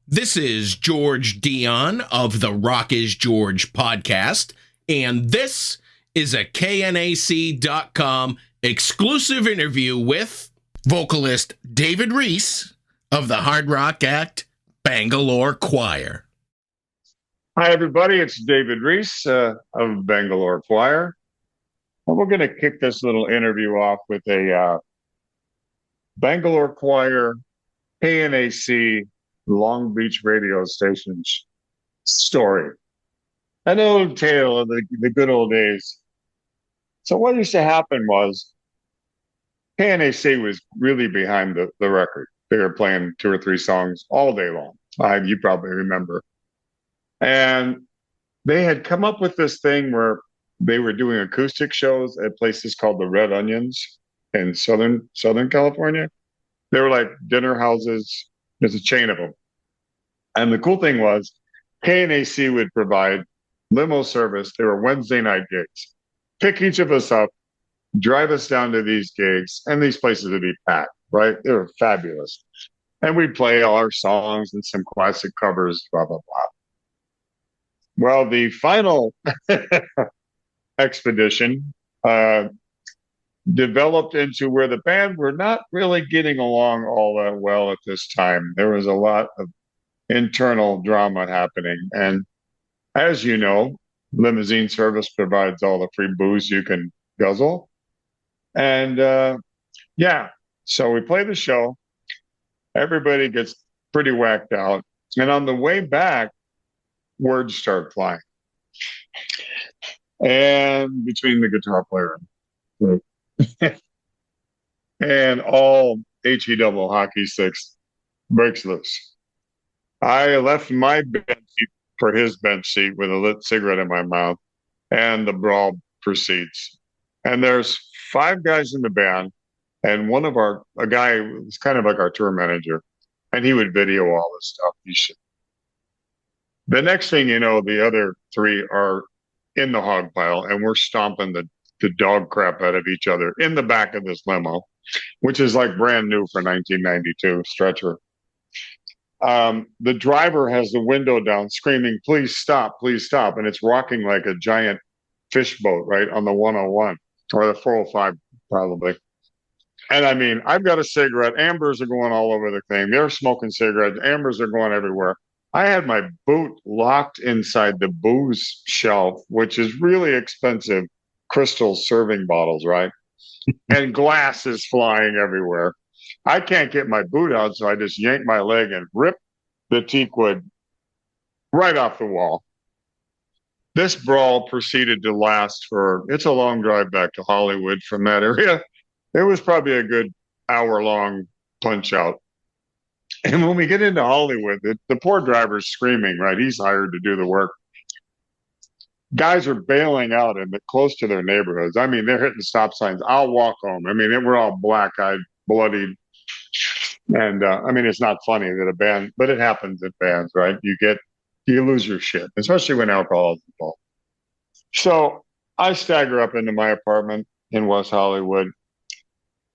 This is George Dionne of the Rock is George podcast, and this is a KNAC.com exclusive interview with vocalist David Reece of the hard rock act Bangalore Choir. Hi, everybody. It's David Reece of Bangalore Choir. And we're going to kick this little interview off with a Bangalore Choir KNAC Long Beach radio station's story. An old tale of the good old days. So what used to happen was KNAC was really behind the record. They were playing 2 or 3 songs all day long. You probably remember. And they had come up with this thing where they were doing acoustic shows at places called the Red Onions in Southern California. They were like dinner houses. There's a chain of them. And the cool thing was KNAC would provide limo service. They were Wednesday night gigs. Pick each of us up, drive us down to these gigs, and these places would be packed, right? They were fabulous. And we'd play all our songs and some classic covers, blah, blah, blah. Well, the final expedition developed into where the band were not really getting along all that well at this time. There was a lot of internal drama happening. And as you know, limousine service provides all the free booze you can guzzle. And so we play the show. Everybody gets pretty whacked out. And on the way back, words start flying. And between the guitar player and all HE double hockey sticks breaks loose. I left my bench seat for his bench seat with a lit cigarette in my mouth, and the brawl proceeds. And there's 5 guys in the band, and a guy was kind of like our tour manager, and he would video all this stuff. The next thing you know, the other 3 are in the hog pile, and we're stomping the dog crap out of each other in the back of this limo, which is like brand new for 1992 stretcher. The driver has the window down screaming, please stop, and it's rocking like a giant fish boat, right, on the 101 or the 405 probably. And I mean, I've got a cigarette, ambers are going all over the thing, they're smoking cigarettes, ambers are going everywhere. I had my boot locked inside the booze shelf, which is really expensive crystal serving bottles, right? And glass is flying everywhere. I can't get my boot out, so I just yank my leg and rip the teak wood right off the wall. This brawl proceeded to last it's a long drive back to Hollywood from that area. It was probably a good hour-long punch-out. And when we get into Hollywood, the poor driver's screaming, right? He's hired to do the work. Guys are bailing out close to their neighborhoods. I mean, they're hitting stop signs. I'll walk home. I mean, we're all black-eyed, bloodied. And I mean, it's not funny that a band, but it happens at bands, right? You lose your shit, especially when alcohol is involved. So I stagger up into my apartment in West Hollywood,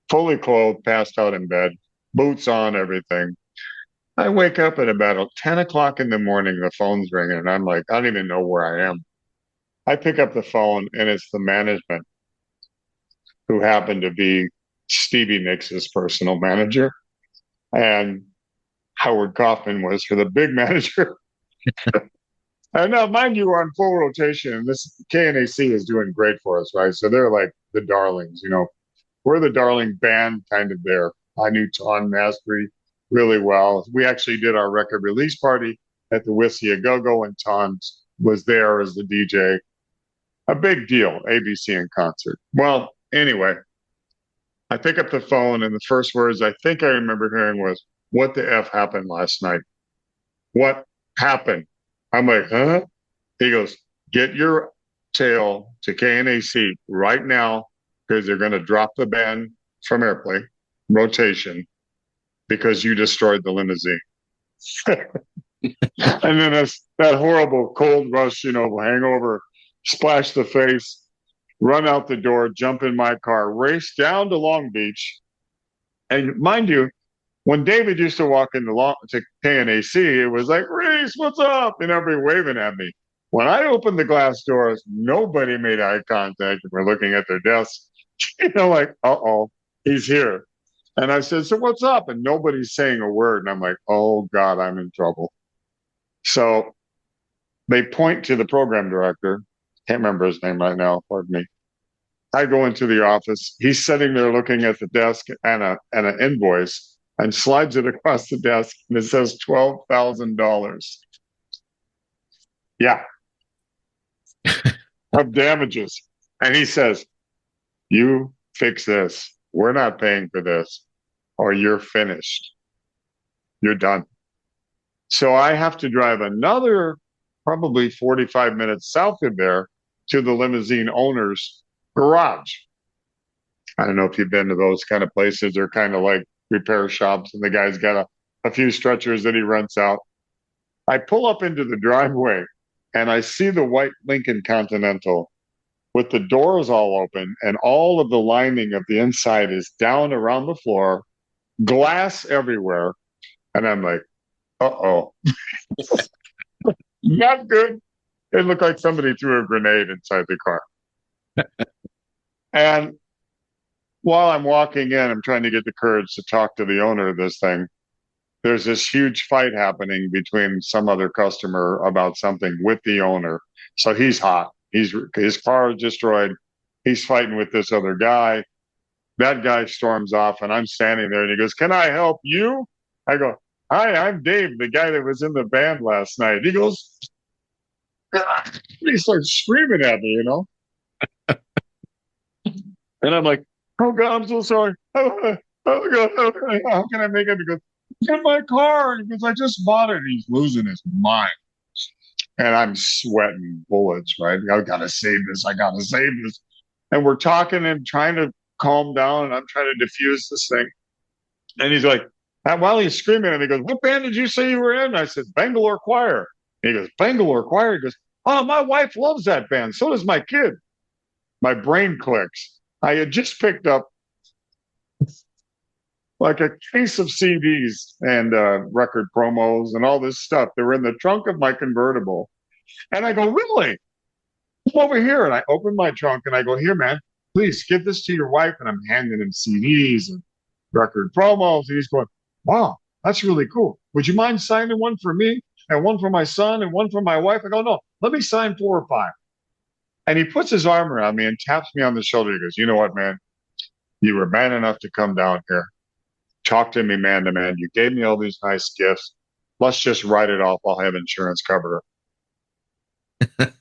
fully clothed, passed out in bed, boots on, everything. I wake up at about 10 o'clock in the morning, the phone's ringing, and I'm like, I don't even know where I am. I pick up the phone, and it's the management, who happened to be Stevie Nicks' personal manager. And Howard Kaufman was for the big manager. And now, mind you, we're on full rotation. This KNAC is doing great for us, right? So they're like the darlings, We're the darling band kind of there. I knew Ton Mastery really well. We actually did our record release party at the Whiskey A Go-Go, and Ton was there as the DJ. A big deal, ABC in concert. Well, anyway, I pick up the phone, and the first words I think I remember hearing was, what the F happened last night? What happened? I'm like, huh? He goes, get your tail to KNAC right now, because they're going to drop the band from airplay rotation because you destroyed the limousine. And then that horrible cold rush, hangover, splash the face, run out the door, jump in my car, race down to Long Beach. And mind you, When David used to walk into to KNAC, it was like, Reese, what's up? And everybody waving at me. When I opened the glass doors, nobody made eye contact and were looking at their desks. Like, uh-oh, he's here. And I said, so what's up? And nobody's saying a word. And I'm like, oh, God, I'm in trouble. So they point to the program director. Can't remember his name right now. Pardon me. I go into the office. He's sitting there looking at the desk and an invoice and slides it across the desk. And it says $12,000. Yeah. Of damages. And he says, you fix this. We're not paying for this, or you're finished. You're done. So I have to drive another probably 45 minutes south of there to the limousine owner's garage. I don't know if you've been to those kind of places. They're kind of like repair shops, and the guy's got a few stretchers that he rents out. I pull up into the driveway, and I see the white Lincoln Continental with the doors all open, and all of the lining of the inside is down around the floor, glass everywhere. And I'm like, uh-oh. Not good. It looked like somebody threw a grenade inside the car. And while I'm walking in, I'm trying to get the courage to talk to the owner of this thing. There's this huge fight happening between some other customer about something with the owner. So he's hot. His car is destroyed. He's fighting with this other guy. That guy storms off, and I'm standing there, and he goes, can I help you? I go, hi, I'm Dave, the guy that was in the band last night. He goes, he starts screaming at me, And I'm like, oh, God, I'm so sorry. Oh, God, how can I make it? He goes, get my car. He goes, I just bought it. He's losing his mind. And I'm sweating bullets, right? I got to save this. I got to save this. And we're talking and trying to calm down, and I'm trying to diffuse this thing. And he's like, and while he's screaming at me, he goes, what band did you say you were in? I said, Bangalore Choir. And he goes, Bangalore Choir? He goes, oh, my wife loves that band. So does my kid. My brain clicks. I had just picked up like a case of CDs and record promos and all this stuff. They were in the trunk of my convertible. And I go, really? Come over here. And I open my trunk and I go, here, man, please give this to your wife. And I'm handing him CDs and record promos. And he's going, wow, that's really cool. Would you mind signing one for me and one for my son and one for my wife? I go, no, let me sign 4 or 5. And he puts his arm around me and taps me on the shoulder. He goes, you know what, man? You were man enough to come down here. Talk to me man to man. You gave me all these nice gifts. Let's just write it off. I'll have insurance cover it.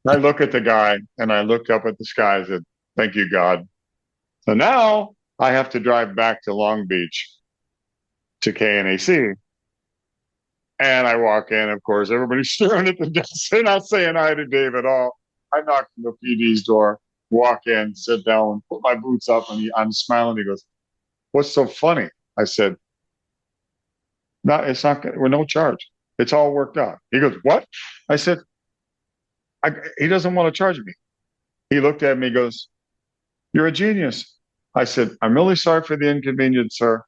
I look at the guy and I looked up at the sky and said, thank you, God. So now I have to drive back to Long Beach to KNAC. And I walk in, of course, everybody's staring at the desk. They're not saying hi to Dave at all. I knock on the PD's door, walk in, sit down, put my boots up, and I'm smiling. He goes, what's so funny? I said, no, it's not, we're no charge. It's all worked out. He goes, what? I said, he doesn't want to charge me. He looked at me, and goes, you're a genius. I said, I'm really sorry for the inconvenience, sir.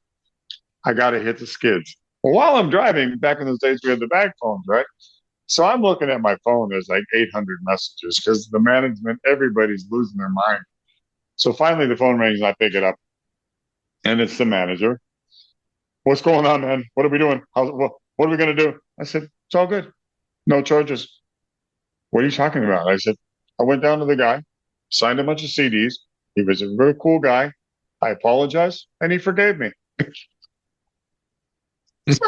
I got to hit the skids. Well, while I'm driving, back in those days, we had the bag phones, right? So I'm looking at my phone. There's like 800 messages because the management, everybody's losing their mind. So finally the phone rings and I pick it up. And it's the manager. What's going on, man? What are we doing? What are we going to do? I said, it's all good. No charges. What are you talking about? I said, I went down to the guy, signed a bunch of CDs. He was a very cool guy. I apologized, and he forgave me. I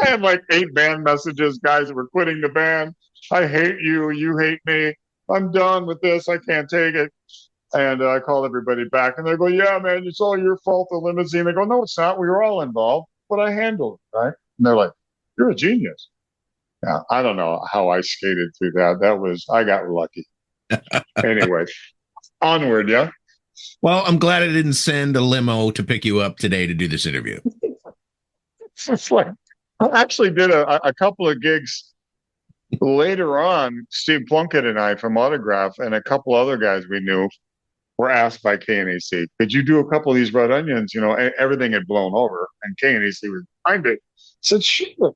had like 8 band messages, guys that were quitting the band. I hate you. You hate me. I'm done with this. I can't take it. And I called everybody back, and they go, yeah, man, it's all your fault, the limousine. They go, no, it's not. We were all involved, but I handled it, right? And they're like, you're a genius. Yeah, I don't know how I skated through that. I got lucky. Anyway, onward, yeah? Well, I'm glad I didn't send a limo to pick you up today to do this interview. It's like, I actually did a couple of gigs later on. Steve Plunkett and I from Autograph and a couple other guys we knew were asked by KNAC, could you do a couple of these Red Onions? You know, everything had blown over, and KNAC was behind it. I said, sure.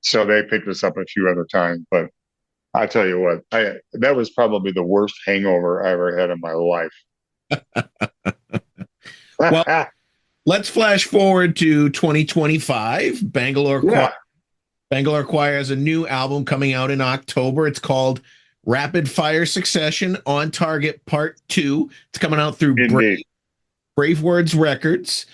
So they picked us up a few other times, but I tell you what, that was probably the worst hangover I ever had in my life. Well, let's flash forward to 2025. Bangalore Choir has a new album coming out in October. It's called Rapide Fire Succession on Target Part 2. It's coming out through BraveWords Records.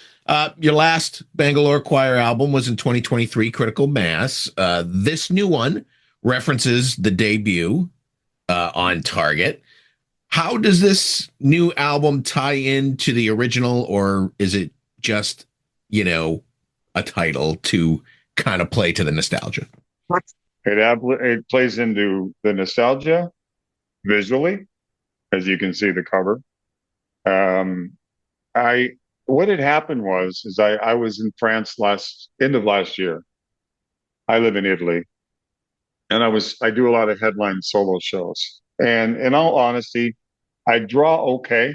Your last Bangalore Choir album was in 2023, Critical Mass. This new one references the debut on Target. How does this new album tie into the original, or is it just, a title to kind of play to the nostalgia? It plays into the nostalgia visually, as you can see the cover. What had happened was I was in France end of last year. I live in Italy, and I do a lot of headline solo shows. And in all honesty, I draw okay,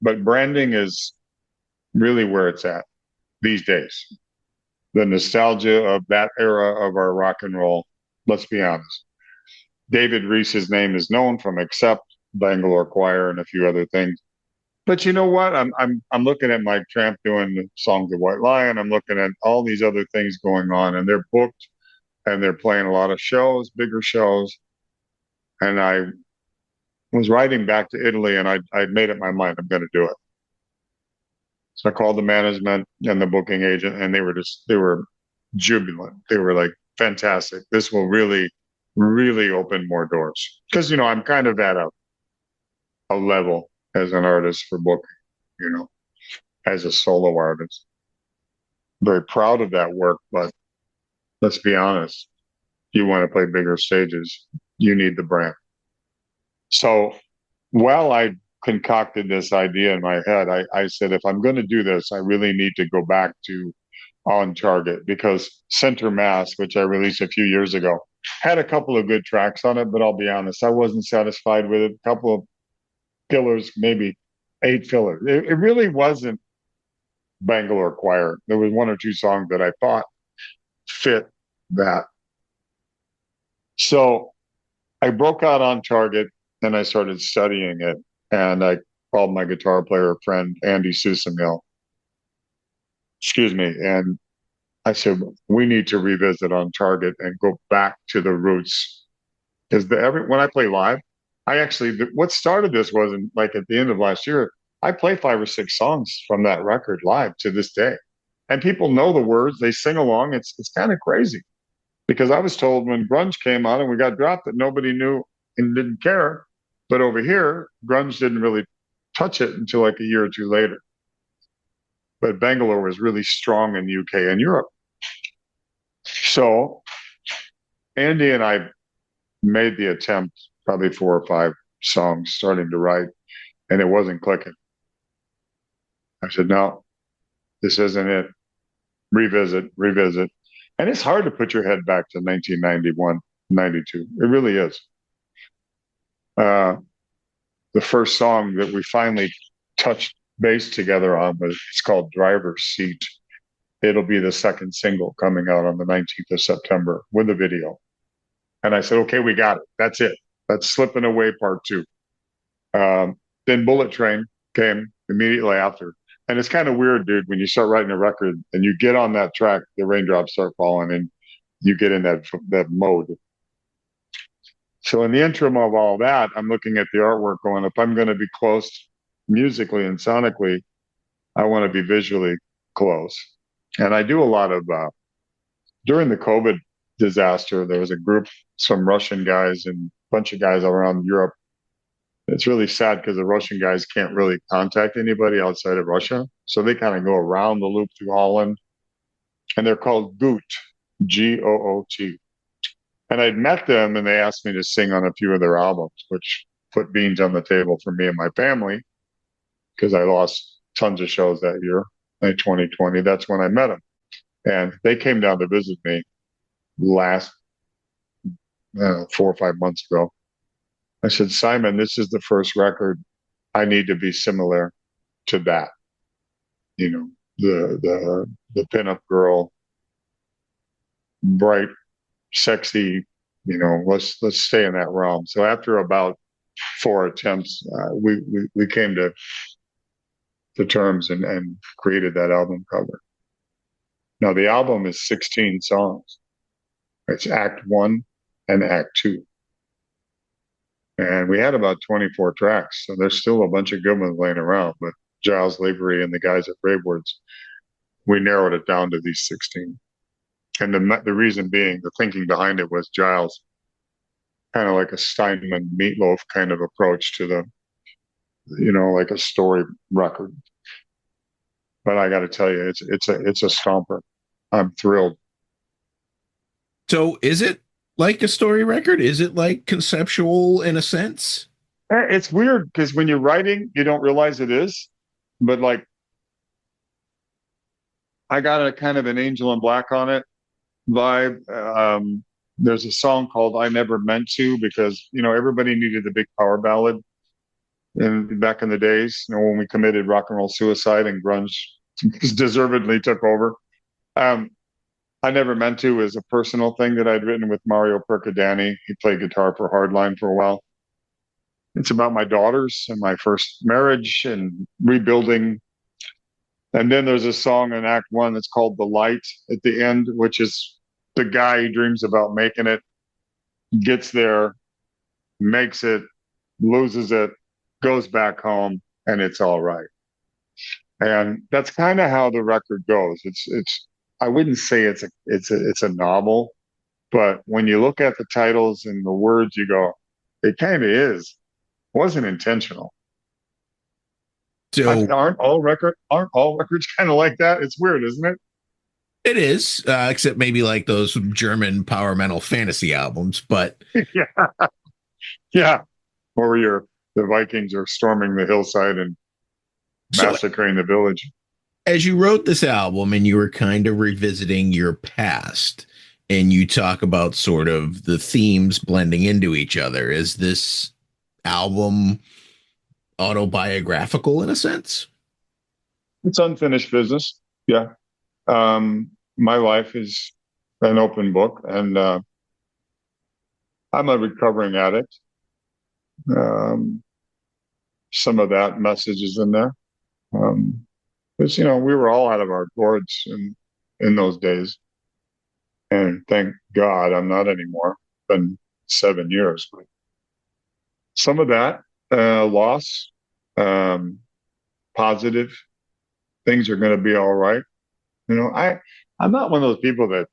but branding is really where it's at these days. The nostalgia of that era of our rock and roll. Let's be honest. David Reese's name is known from Accept, Bangalore Choir, and a few other things. But you know what? I'm looking at Mike Tramp doing the Songs of White Lion. I'm looking at all these other things going on, and they're booked, and they're playing a lot of shows, bigger shows. And I was riding back to Italy, and I'd made up my mind I'm going to do it. So I called the management and the booking agent, and they were jubilant. They were like, fantastic. This will really, really open more doors. Because, I'm kind of at a level as an artist for booking, as a solo artist. Very proud of that work, but let's be honest. You want to play bigger stages, you need the brand. So while I concocted this idea in my head, I said, if I'm going to do this, I really need to go back to On Target, because Center Mass, which I released a few years ago, had a couple of good tracks on it, but I'll be honest, I wasn't satisfied with it. A couple of fillers, maybe 8 fillers. It really wasn't Bangalore Choir. There was 1 or 2 songs that I thought fit that. So I broke out On Target, and I started studying it. And I called my guitar player friend, Andy Susamil. Excuse me. And I said, we need to revisit On Target and go back to the roots. Because when I play live, what started this wasn't like at the end of last year. I play 5 or 6 songs from that record live to this day. And people know the words, they sing along. It's kind of crazy. Because I was told when grunge came out and we got dropped that nobody knew and didn't care. But over here, grunge didn't really touch it until like a year or 2 later. But Bangalore was really strong in UK and Europe. So Andy and I made the attempt, probably 4 or 5 songs starting to write, and it wasn't clicking. I said, no, this isn't it. Revisit. And it's hard to put your head back to 1991, 92. It really is. The first song that we finally touched base together on it's called Driver's Seat. It'll be the second single coming out on the 19th of September with a video. And I said, okay, we got it. That's it. That's Slipping Away Part 2. Then Bullet Train came immediately after. And it's kind of weird, dude, when you start writing a record and you get on that track, the raindrops start falling and you get in that mode. So in the interim of all that, I'm looking at the artwork going, if I'm going to be close musically and sonically, I want to be visually close. And I do a lot of, during the COVID disaster, there was a group, some Russian guys and a bunch of guys around Europe. It's really sad because the Russian guys can't really contact anybody outside of Russia. So they kind of go around the loop through Holland. And they're called Goot, Goot. And I'd met them and they asked me to sing on a few of their albums, which put beans on the table for me and my family because I lost tons of shows that year in 2020. That's when I met them. And they came down to visit me last 4 or 5 months ago. I said, Simon, this is the first record I need to be similar to that. You know, the pinup girl, bright, sexy. You know, let's stay in that realm. So after about 4 attempts, we came to terms and created that album cover. Now the album is 16 songs. It's Act 1 and Act 2. And we had about 24 tracks, so there's still a bunch of good ones laying around. But Giles Lavery and the guys at BraveWords, we narrowed it down to these 16. And the reason being, the thinking behind it was Giles, kind of like a Steinman Meatloaf kind of approach to the, you know, like a story record. But I got to tell you, it's a stomper. I'm thrilled. So is it like a story record? Is it like conceptual in a sense? It's weird because when you're writing, you don't realize it is. But like, I got a kind of an Angel in Black on it vibe. There's a song called I Never Meant To, because, you know, everybody needed the big power ballad back in the days, you know, when we committed rock and roll suicide and grunge deservedly took over. I Never Meant To is a personal thing that I'd written with Mario Percadani. He played guitar for Hardline for a while. It's about my daughters and my first marriage and rebuilding. And then there's a song in Act 1 that's called The Light at the end, which is the guy who dreams about making it, gets there, makes it, loses it, goes back home, and it's all right. And that's kind of how the record goes. It's I wouldn't say it's a novel, but when you look at the titles and the words, you go, it kind of is. It wasn't intentional. So aren't all records kind of like that? It's weird, isn't it? it is, except maybe like those German power metal fantasy albums. But Yeah, yeah. Or the Vikings are storming the hillside and massacring the village. As you wrote this album and you were kind of revisiting your past, and you talk about sort of the themes blending into each other, is this album autobiographical in a sense? It's unfinished business. Yeah. My life is an open book, and I'm a recovering addict. Some of that message is in there. Because, you know, we were all out of our gourds in those days. And thank God I'm not anymore. It's been 7 years. But some of that loss, positive, things are going to be all right. You know, I'm not one of those people that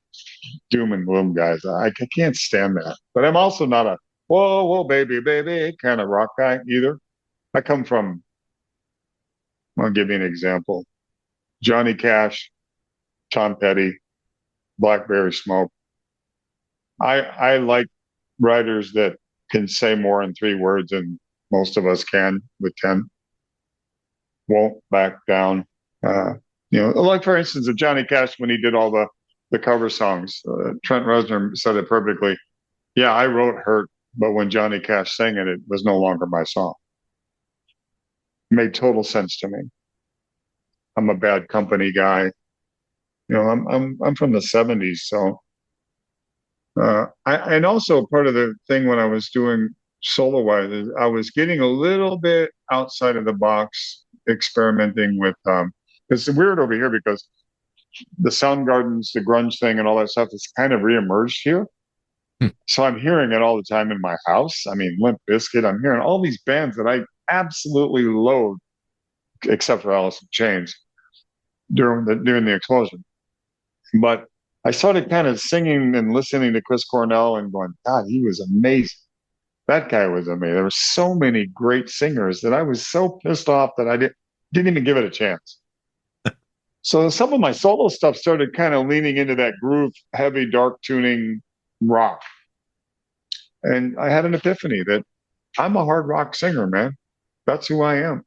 doom and gloom guys. I can't stand that. But I'm also not a whoa, whoa, baby, baby kind of rock guy either. I come from, I'll give you an example. Johnny Cash, Tom Petty, Blackberry Smoke. I like writers that can say more in 3 words than most of us can with 10. Won't back down. You know, like for instance, of Johnny Cash when he did all the cover songs. Trent Reznor said it perfectly. Yeah, I wrote "Hurt," but when Johnny Cash sang it, it was no longer my song. It made total sense to me. I'm a Bad Company guy. You know, I'm from the '70s, so and also part of the thing when I was doing solo wise is I was getting a little bit outside of the box, experimenting with. It's weird over here because the Soundgardens, the grunge thing, and all that stuff is kind of reemerged here. So I'm hearing it all the time in my house. I mean, Limp Bizkit. I'm hearing all these bands that I absolutely loathe, except for Alice in Chains during the explosion. But I started kind of singing and listening to Chris Cornell and going, God, he was amazing. That guy was amazing. There were so many great singers that I was so pissed off that I didn't even give it a chance. So some of my solo stuff started kind of leaning into that groove, heavy, dark tuning rock. And I had an epiphany that I'm a hard rock singer, man. That's who I am.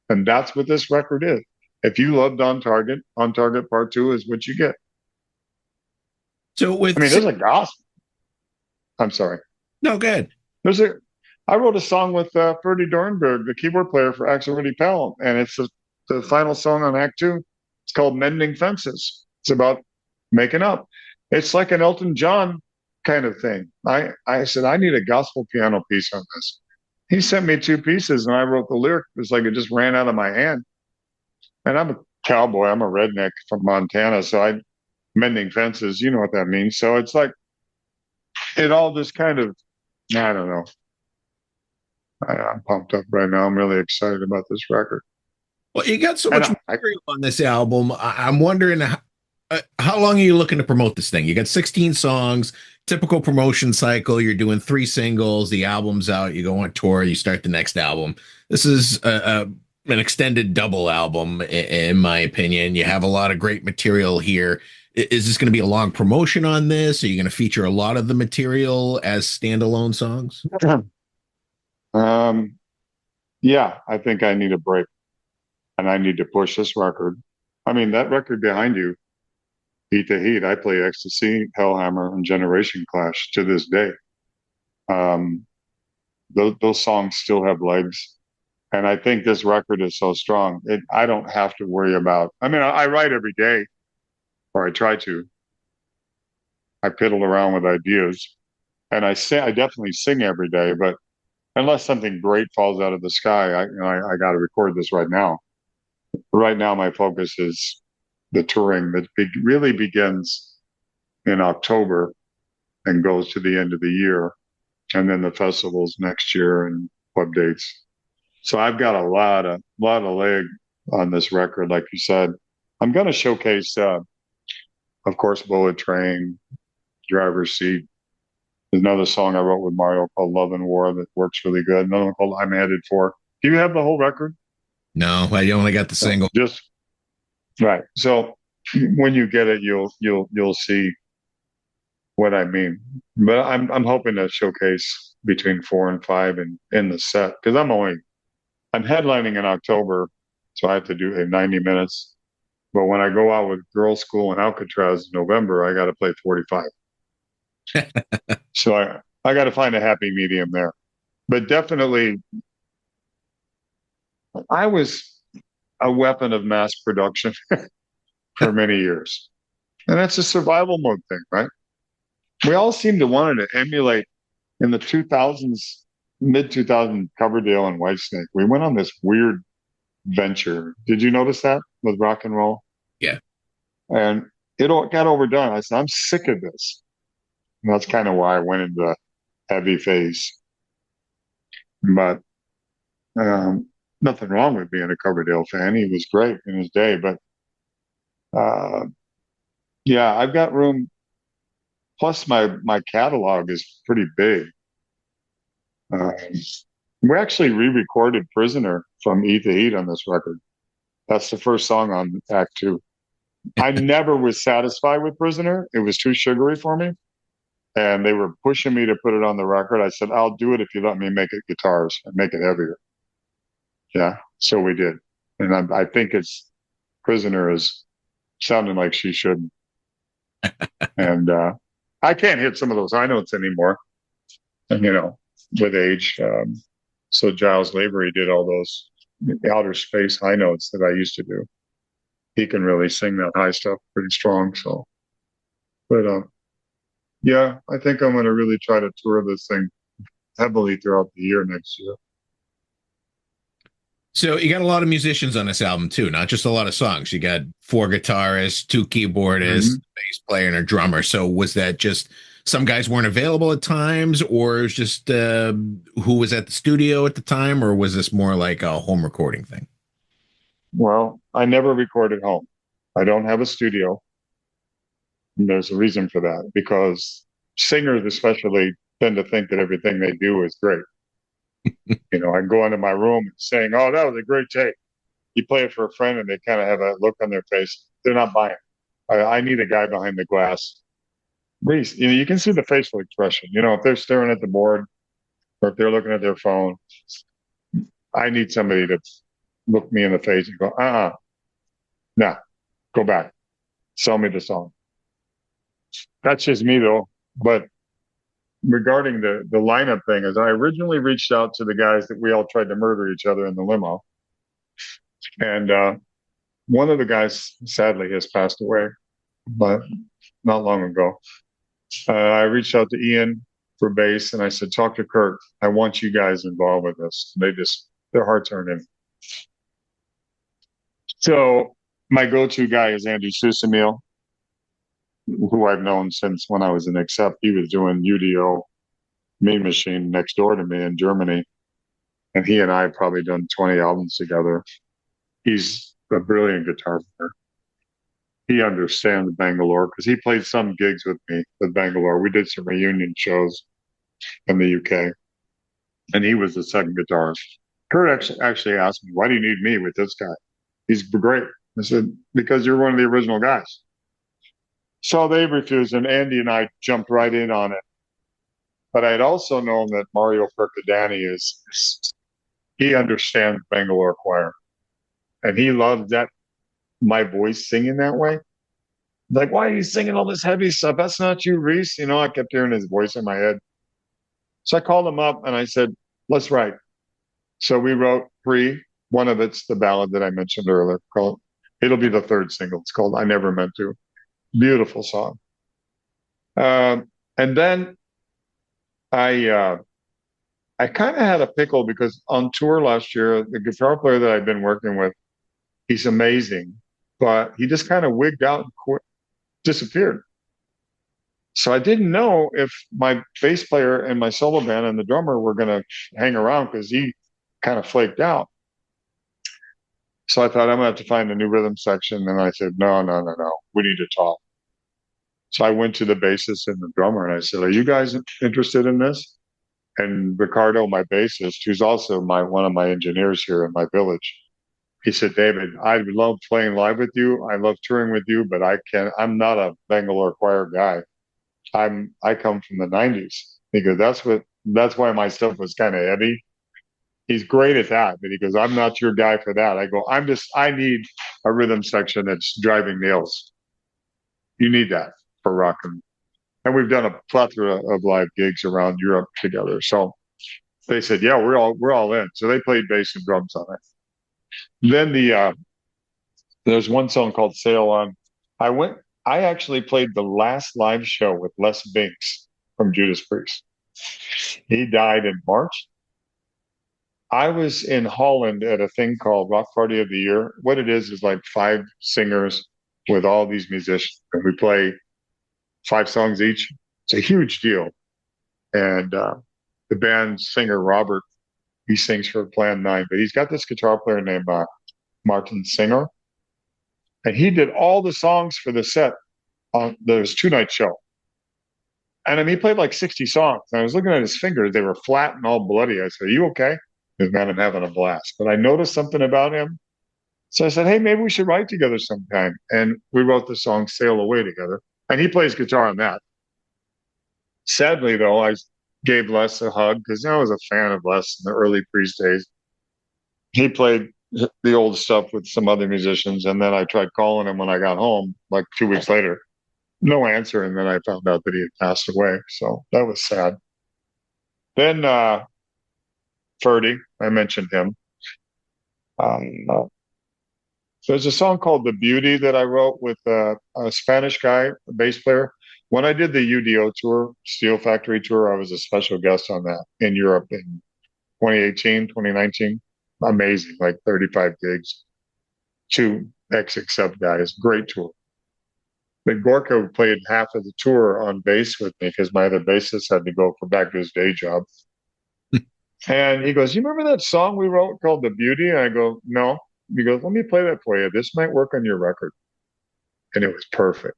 And that's what this record is. If you loved On Target Part 2 is what you get. So with, I mean, there's a gospel. I'm sorry. No, good. There's I wrote a song with Freddie Dornberg, the keyboard player for Axel Rudy Pell, and it's the final song on Act Two. It's called Mending Fences. It's about making up. It's like an Elton John kind of thing. I said, I need a gospel piano piece on this. He sent me two pieces, and I wrote the lyric. It's like it just ran out of my hand. And I'm a cowboy. I'm a redneck from Montana, so I mending fences. You know what that means. So it's like it all just kind of, I don't know. I'm pumped up right now. I'm really excited about this record. Well, you got so much material on this album. I'm wondering how long are you looking to promote this thing? You got 16 songs, typical promotion cycle. You're doing 3 singles. The album's out. You go on tour. You start the next album. This is an extended double album, in my opinion. You have a lot of great material here. Is this going to be a long promotion on this? Are you going to feature a lot of the material as standalone songs? Yeah, I think I need a break, and I need to push this record. I mean, that record behind you, Heat to Heat, I play Ecstasy, Hellhammer, and Generation Clash to this day. Those songs still have legs. And I think this record is so strong. I don't have to worry about, I mean, I write every day, or I try to. I piddle around with ideas, and I definitely sing every day, but unless something great falls out of the sky, I got to record this right now. Right now, my focus is the touring that really begins in October and goes to the end of the year, and then the festivals next year and club dates. So I've got a lot of leg on this record, like you said. I'm going to showcase, of course, Bullet Train, Driver's Seat. There's another song I wrote with Mario called Love and War that works really good. Another one called I'm Headed For. Do you have the whole record? No, I only got the single. Just right. So when you get it, you'll see what I mean. But I'm hoping to showcase between 4 and 5 in the set, because I'm headlining in October, so I have to do 90 minutes. But when I go out with Girls School and ALCATRAZZ in November, I got to play 45. So I got to find a happy medium there. But definitely, I was a weapon of mass production for many years. And that's a survival mode thing, right? We all seem to want to emulate in the 2000s, mid 2000s, Coverdale and Whitesnake. We went on this weird venture. Did you notice that with rock and roll? Yeah. And it all got overdone. I said, I'm sick of this. And that's kind of why I went into the heavy phase. But nothing wrong with being a Coverdale fan. He was great in his day. But yeah, I've got room. Plus, my catalog is pretty big. We actually re-recorded Prisoner from Eat the Heat on this record. That's the first song on Act Two. I never was satisfied with Prisoner. It was too sugary for me. And they were pushing me to put it on the record. I said, I'll do it if you let me make it guitars and make it heavier. Yeah, so we did. And I think Prisoner is sounding like she should. And I can't hit some of those high notes anymore, with age. So Giles Lavery did all those outer space high notes that I used to do. He can really sing that high stuff pretty strong. So, but yeah, I think I'm going to really try to tour this thing heavily throughout the year next year. So you got a lot of musicians on this album too, not just a lot of songs. You got 4 guitarists, 2 keyboardists, bass player, and a drummer. So was that just some guys weren't available at times, or it was just who was at the studio at the time, or was this more like a home recording thing? Well, I never recorded home. I don't have a studio. And there's a reason for that, because singers especially tend to think that everything they do is great. I go into my room and saying, oh, that was a great take. You play it for a friend and they kind of have a look on their face. They're not buying it. I need a guy behind the glass. Reece, you can see the facial expression. If they're staring at the board or if they're looking at their phone, I need somebody to look me in the face and go, nah, go back. Sell me the song. That's just me though. But regarding the lineup thing is I originally reached out to the guys that we all tried to murder each other in the limo. And one of the guys sadly has passed away, but not long ago. I reached out to Ian for bass and I said, talk to Kurt. I want you guys involved with this. Their hearts aren't in it. So my go-to guy is Andy Susamil, who I've known since when I was in Accept. He was doing UDO Mean Machine next door to me in Germany. And he and I have probably done 20 albums together. He's a brilliant guitar player. He understands Bangalore because he played some gigs with me with Bangalore. We did some reunion shows in the UK. And he was the second guitarist. Kurt actually asked me, why do you need me with this guy? He's great. I said, because you're one of the original guys. So they refused, and Andy and I jumped right in on it. But I had also known that Mario Percadani he understands Bangalore Choir. And he loves that, my voice singing that way. Like, why are you singing all this heavy stuff? That's not you, Reece. You know, I kept hearing his voice in my head. So I called him up and I said, let's write. So we wrote 3. One of it's the ballad that I mentioned earlier. It'll be the 3rd single. It's called I Never Meant To. Beautiful song. And then I kind of had a pickle because on tour last year, the guitar player that I've been working with, he's amazing, but he just kind of wigged out and disappeared. So I didn't know if my bass player and my solo band and the drummer were going to hang around because he kind of flaked out. So I thought I'm going to have to find a new rhythm section. And I said, no. We need to talk. So I went to the bassist and the drummer and I said, are you guys interested in this? And Ricardo, my bassist, who's also one of my engineers here in my village, he said, David, I love playing live with you. I love touring with you, but I'm not a Bangalore Choir guy. I come from the 90s. He goes, that's why my stuff was kind of heavy. He's great at that, but he goes, I'm not your guy for that. I go, I need a rhythm section that's driving nails. You need that for rock. And we've done a plethora of live gigs around Europe together. So they said, yeah, we're all in. So they played bass and drums on it. Then there's one song called Sail On. I actually played the last live show with Les Binks from Judas Priest. He died in March. I was in Holland at a thing called Rock Party of the Year. What it is like 5 singers with all these musicians, and we play 5 songs each. It's a huge deal. And the band singer, Robert, he sings for Plan 9, but he's got this guitar player named Martin Singer. And he did all the songs for the set on those 2-night show. And I mean, he played like 60 songs. And I was looking at his fingers. They were flat and all bloody. I said, are you okay? He goes, man, I'm having a blast. But I noticed something about him. So I said, hey, maybe we should write together sometime. And we wrote the song Sail Away together. And he plays guitar on that. Sadly, though, I gave Les a hug because I was a fan of Les in the early Priest days. He played the old stuff with some other musicians. And then I tried calling him when I got home, like 2 weeks later. No answer. And then I found out that he had passed away. So that was sad. Then Ferdy, I mentioned him. There's a song called The Beauty that I wrote with a Spanish guy, a bass player. When I did the UDO tour, Steel Factory tour, I was a special guest on that in Europe in 2018, 2019. Amazing, like 35 gigs. 2 ex-Accept guys. Great tour. But Gorka played half of the tour on bass with me because my other bassist had to go back to his day job. And he goes, you remember that song we wrote called The Beauty? And I go, no. He goes, let me play that for you. This might work on your record. And it was perfect.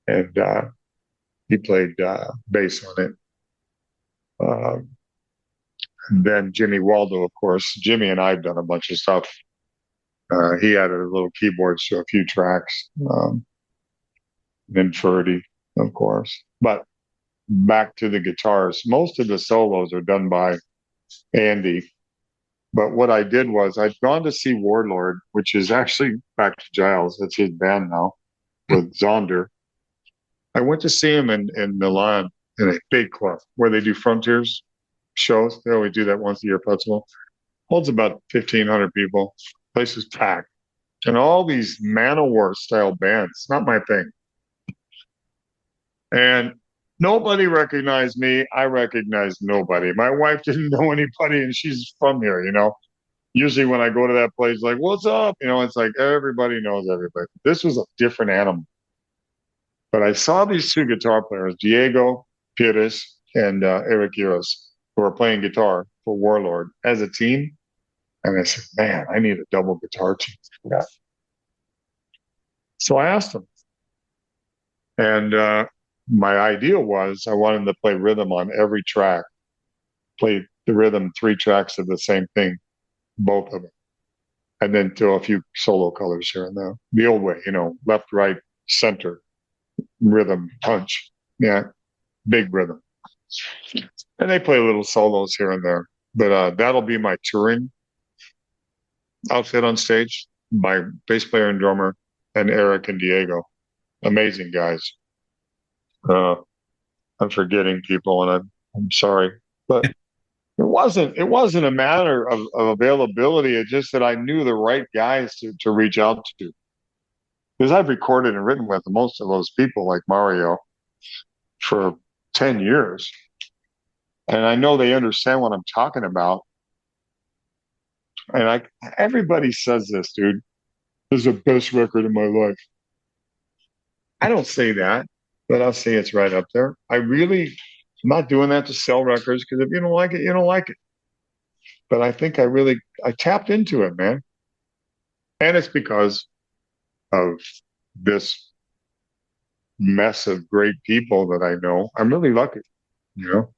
And he played bass on it. And then Jimmy Waldo, of course. Jimmy and I have done a bunch of stuff. He added a little keyboards to a few tracks. Then Ferdy, of course. But back to the guitars. Most of the solos are done by Andy. But what I did was I'd gone to see Warlord, which is actually back to Giles. That's his band now, with Zonder. I went to see him in Milan in a big club where they do Frontiers shows. They always do that once a year festival. Holds about 1,500 people. Place is packed. And all these Man-O-War style bands. It's not my thing. And nobody recognized me. I recognized nobody. My wife didn't know anybody, and she's from here, you know. Usually when I go to that place, like, what's up? You know, it's like everybody knows everybody. This was a different animal. But I saw these two guitar players, Diego Pires and Eric Uros, who were playing guitar for Warlord as a team. And I said, man, I need a double guitar team. Yeah. So I asked them. And my idea was I wanted to play rhythm on every track, play the rhythm 3 tracks of the same thing, both of them. And then throw a few solo colors here and there. The old way, you know, left, right, center, rhythm, punch. Yeah, big rhythm. And they play little solos here and there. But that'll be my touring outfit on stage. My bass player and drummer, and Eric and Diego. Amazing guys. I'm forgetting people, and I'm sorry. But it wasn't a matter of availability. It's just that I knew the right guys to reach out to. Because I've recorded and written with most of those people, like Mario, for 10 years. And I know they understand what I'm talking about. And everybody says this, dude. This is the best record of my life. I don't say that, but I'll say it's right up there. I'm not doing that to sell records, because if you don't like it, you don't like it. But I think I tapped into it, man. And it's because of this mess of great people that I know. I'm really lucky, you know.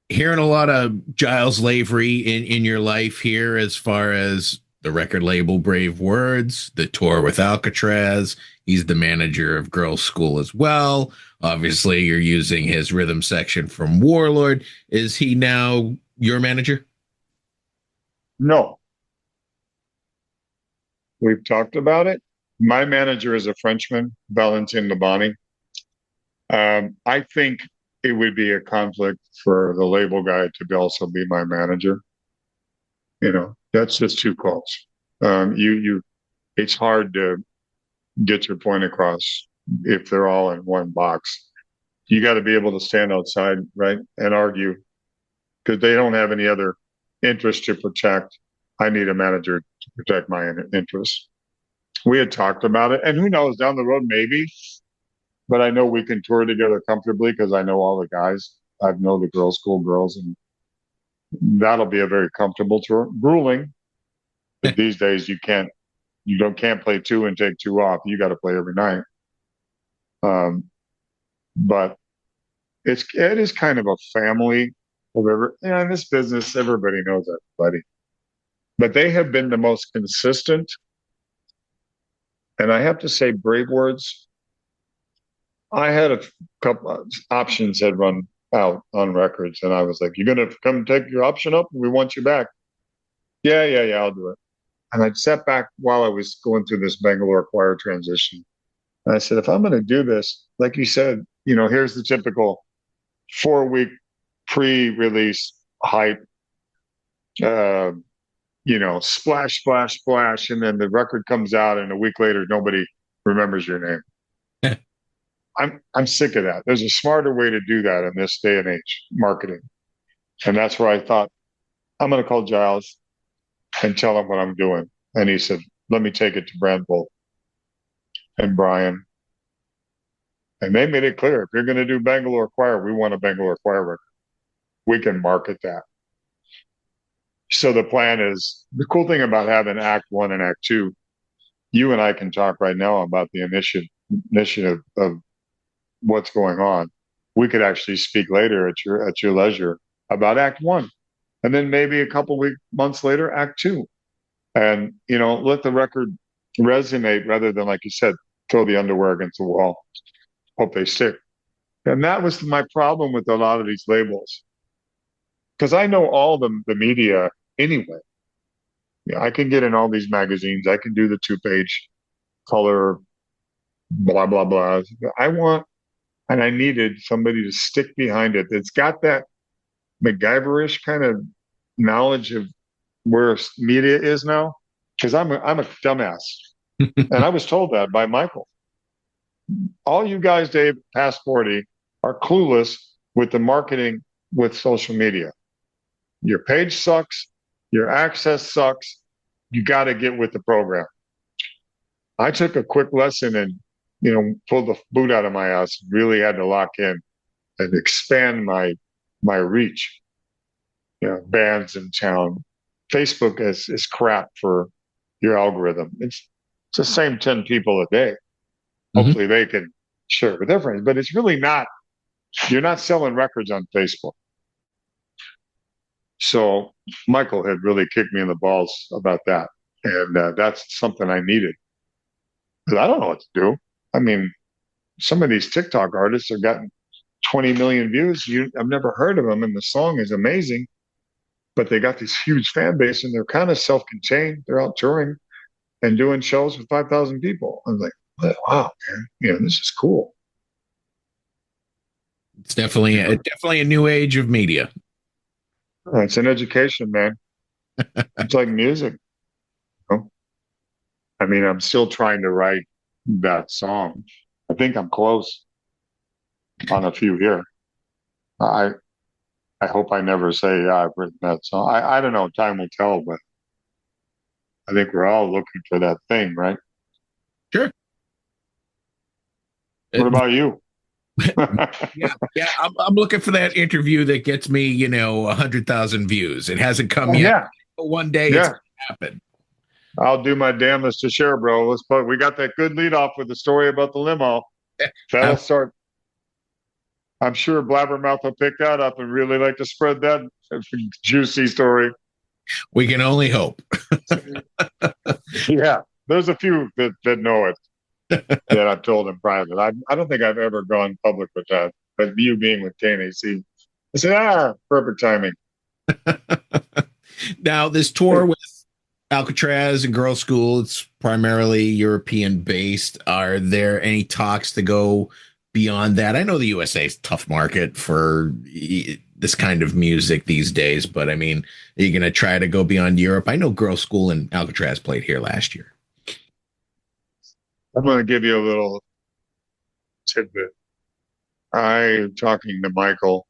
Hearing a lot of Giles Lavery in your life here, as far as the record label BraveWords, the tour with ALCATRAZZ. He's the manager of Girls School as well. Obviously, you're using his rhythm section from Warlord. Is he now your manager? No. We've talked about it. My manager is a Frenchman, Valentin Labani. I think it would be a conflict for the label guy to also be my manager. You know, that's just too close. It's hard to get your point across if they're all in one box. You got to be able to stand outside, right, and argue, because they don't have any other interest to protect. I need a manager to protect my interests. We had talked about it, and who knows, down the road, maybe. But I know we can tour together comfortably because I know all the guys. I know the Girls School girls, and that'll be a very comfortable tour. Grueling, but these days you can't play 2 and take 2 off. You got to play every night. But it is kind of a family of in this business, everybody knows everybody. But they have been the most consistent. And I have to say, BraveWords, I had a couple of options had run out on records, and I was like, "You're gonna come take your option up? We want you back." Yeah, I'll do it. And I sat back while I was going through this Bangalore choir transition. And I said, if I'm going to do this, like you said, you know, here's the typical 4-week pre-release hype, you know, splash, splash, splash. And then the record comes out, and a week later, nobody remembers your name. I'm sick of that. There's a smarter way to do that in this day and age, marketing. And that's where I thought, I'm going to call Giles and tell him what I'm doing. And he said, let me take it to Brandvold and Brian. And they made it clear, if you're going to do Bangalore Choir, we want a Bangalore Choir record. We can market that. So the plan is, the cool thing about having Act 1 and Act 2, you and I can talk right now about the initiative of what's going on. We could actually speak later at your leisure about Act 1. And then maybe a couple months later, Act 2. And, you know, let the record resonate rather than, like you said, throw the underwear against the wall, hope they stick. And that was my problem with a lot of these labels. Because I know all the media anyway. Yeah, I can get in all these magazines. I can do the 2-page color blah, blah, blah. I want, and I needed somebody to stick behind it. It's got that MacGyverish kind of knowledge of where media is now. Because I'm a dumbass. And I was told that by Michael. All you guys, Dave, past 40, are clueless with the marketing with social media. Your page sucks. Your access sucks. You got to get with the program. I took a quick lesson and, pulled the boot out of my ass. Really had to lock in and expand my reach. Bands in town. Facebook is crap for your algorithm. It's the same 10 people a day. Hopefully they can share the difference, but it's really not. You're not selling records on Facebook. So Michael had really kicked me in the balls about that. And that's something I needed. Because I don't know what to do. I mean, some of these TikTok artists have gotten 20 million views. I've never heard of them, and the song is amazing. But they got this huge fan base, and they're kind of self-contained. They're out touring and doing shows with 5,000 people. I was like, wow, man, this is cool. It's definitely a new age of media. It's an education, man. It's like music. I mean, I'm still trying to write that song. I think I'm close on a few here. I hope I never say, yeah, I've written that song. I don't know. Time will tell, but I think we're all looking for that thing, right? Sure. What about you? yeah. I'm looking for that interview that gets me, 100,000 views. It hasn't come yet. Yeah. But one day it's going to happen. I'll do my damnedest to share, bro. We got that good lead off with the story about the limo. That'll start. I'm sure Blabbermouth will pick that up and really like to spread that juicy story. We can only hope. Yeah, there's a few that know it that I've told in private. I don't think I've ever gone public with that. But you being with KNAC, I said, perfect timing. Now, this tour with ALCATRAZZ and Girl School, it's primarily European based. Are there any talks to go beyond that? I know the USA is a tough market for this kind of music these days, but I mean, are you going to try to go beyond Europe? I know Girl School and ALCATRAZZ played here last year. I'm going to give you a little tidbit. Talking to Michael,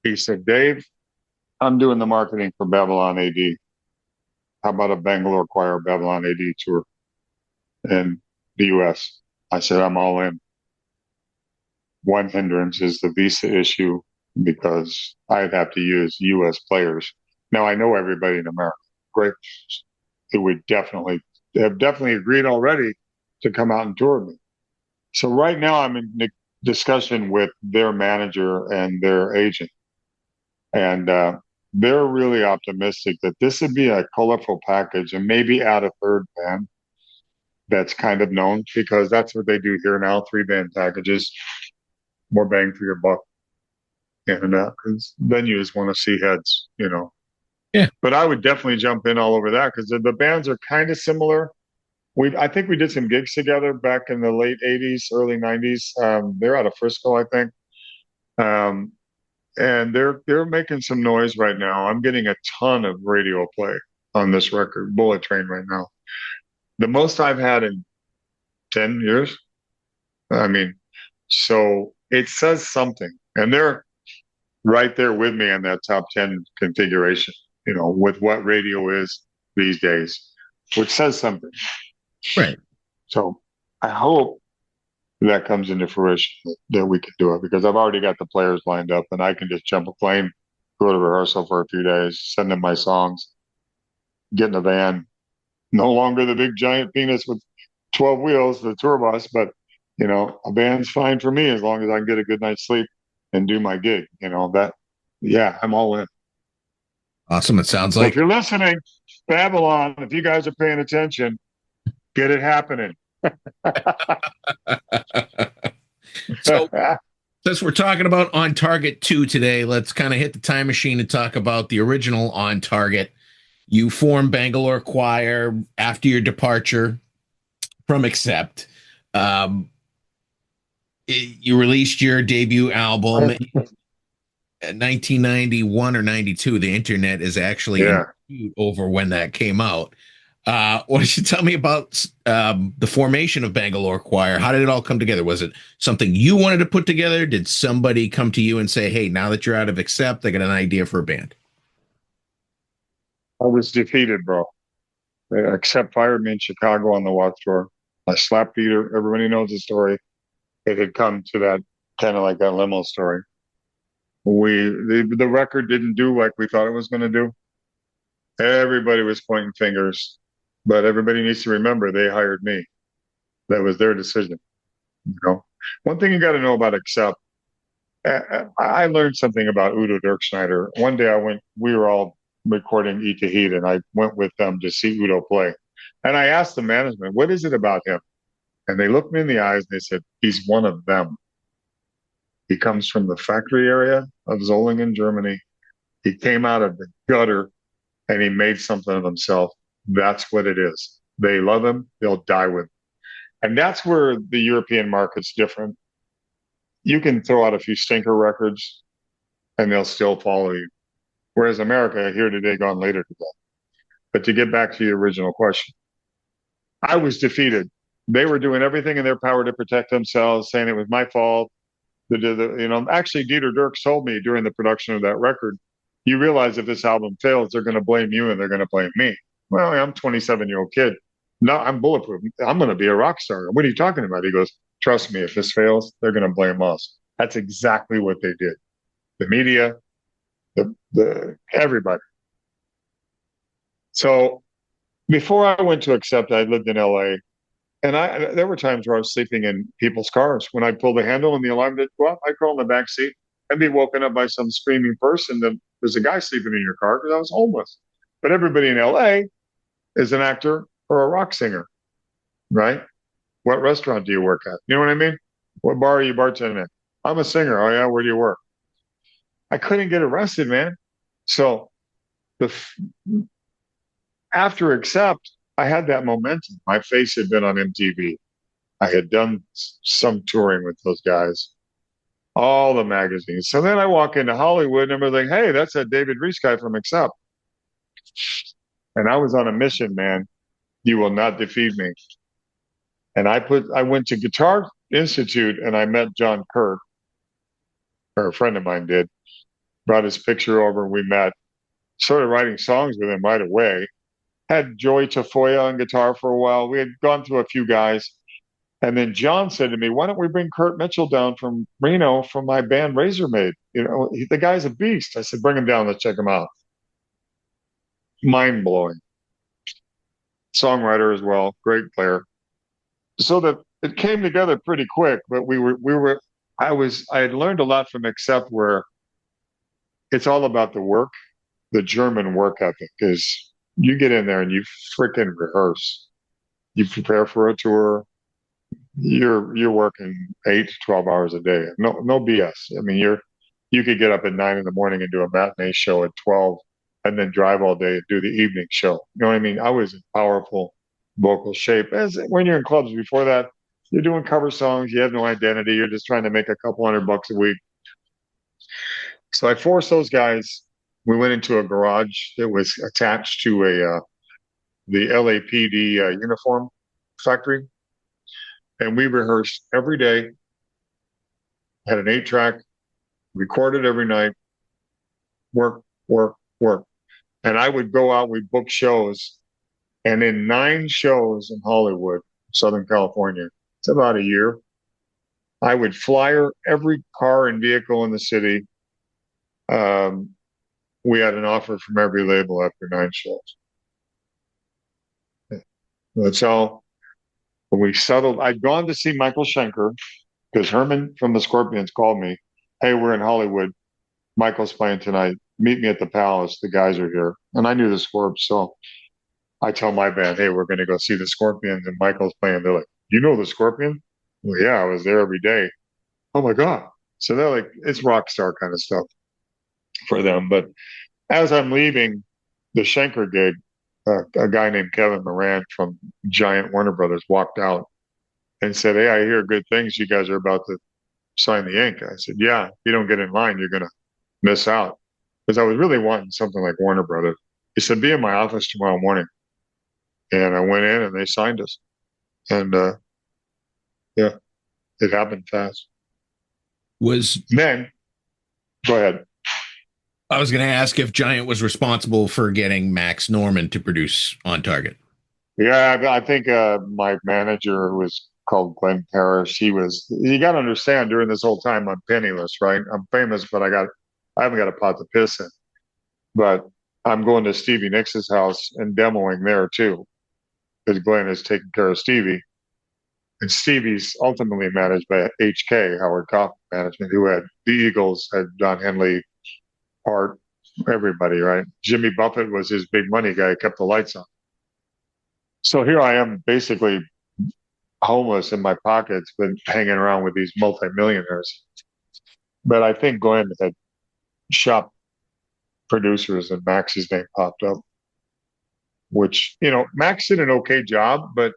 he said, Dave, I'm doing the marketing for Babylon AD. How about a Bangalore Choir Babylon AD tour in the US? I said, I'm all in. One hindrance is the visa issue because I'd have to use US players. Now I know everybody in America, great, who would have definitely agreed already to come out and tour with me. So right now I'm in discussion with their manager and their agent. And they're really optimistic that this would be a colorful package and maybe add a third band that's kind of known, because that's what they do here now, 3-band packages, more bang for your buck. And because venues want to see heads, Yeah. But I would definitely jump in all over that because the bands are kind of similar. I think we did some gigs together back in the late 80s, early 90s. They're out of Frisco, I think. And they're making some noise right now. I'm getting a ton of radio play on this record, Bullet Train, right now. The most I've had in 10 years. I mean, so it says something. And they're right there with me in that top 10 configuration, with what radio is these days, which says something. Right. So I hope that comes into fruition, that we can do it, because I've already got the players lined up and I can just jump a plane, go to rehearsal for a few days, send them my songs, get in a van, no longer the big giant penis with 12 wheels, the tour bus, but a van's fine for me as long as I can get a good night's sleep and do my gig. I'm all in. Awesome. It sounds like, if you're listening, Babylon, if you guys are paying attention, get it happening. So since we're talking about On Target 2 today, let's kind of hit the time machine and talk about the original On Target. You formed Bangalore Choir after your departure from Accept. Um, you released your debut album in 1991 or 92. The internet is actually in Yeah. dispute over when that came out. Why don't you tell me about the formation of Bangalore Choir? How did it all come together? Was it something you wanted to put together? Did somebody come to you and say, hey, now that you're out of Accept, I got an idea for a band? I was defeated, bro. Accept fired me in Chicago on the walk tour. I slapped Peter. Everybody knows the story. It had come to that kind of like that limo story. The record didn't do like we thought it was going to do. Everybody was pointing fingers, but everybody needs to remember they hired me. That was their decision. You know, one thing you got to know about Accept. I learned something about Udo Dirkschneider. One day we were all recording Eat to Heat, and I went with them to see Udo play. And I asked the management, what is it about him? And they looked me in the eyes and they said, he's one of them. He comes from the factory area of Solingen, Germany. He came out of the gutter and he made something of himself. That's what it is. They love him. They'll die with him. And that's where the European market's different. You can throw out a few stinker records and they'll still follow you. Whereas America, here today, gone later today. But to get back to your original question, I was defeated. They were doing everything in their power to protect themselves, saying it was my fault. Actually, Dieter Dirks told me during the production of that record, you realize if this album fails, they're going to blame you and they're going to blame me. Well, I'm a 27-year-old kid. No, I'm bulletproof. I'm going to be a rock star. What are you talking about? He goes, trust me, if this fails, they're going to blame us. That's exactly what they did. The media, the everybody. So before I went to Accept, I lived in LA. And there were times where I was sleeping in people's cars. When I'd pull the handle and the alarm didn't go off, I'd crawl in the back seat and be woken up by some screaming person that there's a guy sleeping in your car because I was homeless. But everybody in LA is an actor or a rock singer, right? What restaurant do you work at? You know what I mean? What bar are you bartending at? I'm a singer. Oh yeah, where do you work? I couldn't get arrested, man. So after Accept, I had that momentum. My face had been on MTV. I had done some touring with those guys, all the magazines. So then I walk into Hollywood and everybody's like, hey, that's that David Reese guy from Accept. And I was on a mission, man. You will not defeat me. And I went to Guitar Institute and I met John Kirk, or a friend of mine did, brought his picture over and we met, started writing songs with him right away. Had Joey Tafoya on guitar for a while. We had gone through a few guys. And then John said to me, why don't we bring Kurt Mitchell down from Reno from my band Razormaid? You know, the guy's a beast. I said, bring him down. Let's check him out. Mind blowing. Songwriter as well. Great player. So that it came together pretty quick, but I had learned a lot from Accept where it's all about the work, the German work ethic is you get in there and you freaking rehearse. You prepare for a tour. You're working 8 to 12 hours a day. No BS. I mean, you could get up at 9 in the morning and do a matinee show at 12 and then drive all day and do the evening show. You know what I mean? I was in powerful vocal shape. As when you're in clubs before that, you're doing cover songs, you have no identity, you're just trying to make a couple $100 a week. So I forced those guys. We went into a garage that was attached to the LAPD uniform factory. And we rehearsed every day, had an 8-track, recorded every night, work. And I would go out, we'd book shows. And in 9 shows in Hollywood, Southern California, it's about a year, I would flyer every car and vehicle in the city. We had an offer from every label after 9 shows. That's how we settled. I'd gone to see Michael Schenker because Herman from the Scorpions called me. Hey, we're in Hollywood. Michael's playing tonight. Meet me at the Palace. The guys are here. And I knew the Scorps. So I tell my band, hey, we're going to go see the Scorpions. And Michael's playing. They're like, you know the Scorpions? Well, yeah, I was there every day. Oh, my God. So they're like, it's rock star kind of stuff for them. But as I'm leaving the Schenker gig, a guy named Kevin Moran from Giant Warner Brothers walked out and said, "Hey, I hear good things. You guys are about to sign the ink." I said, "Yeah, if you don't get in line, you're going to miss out." Because I was really wanting something like Warner Brothers. He said, "Be in my office tomorrow morning." And I went in and they signed us. And yeah, it happened fast. Was Then, go ahead. I was going to ask if Giant was responsible for getting Max Norman to produce On Target. Yeah, I think my manager, who was called Glenn Parrish, you got to understand, during this whole time, I'm penniless, right? I'm famous, but I haven't got a pot to piss in. But I'm going to Stevie Nicks' house and demoing there too, because Glenn is taking care of Stevie. And Stevie's ultimately managed by HK, Howard Kaufman Management, who had the Eagles, had Don Henley, Hart, everybody, right? Jimmy Buffett was his big money guy, kept the lights on. So here I am, basically homeless in my pockets, but hanging around with these multimillionaires. But I think Glenn had shop producers and Max's name popped up, which, Max did an okay job, but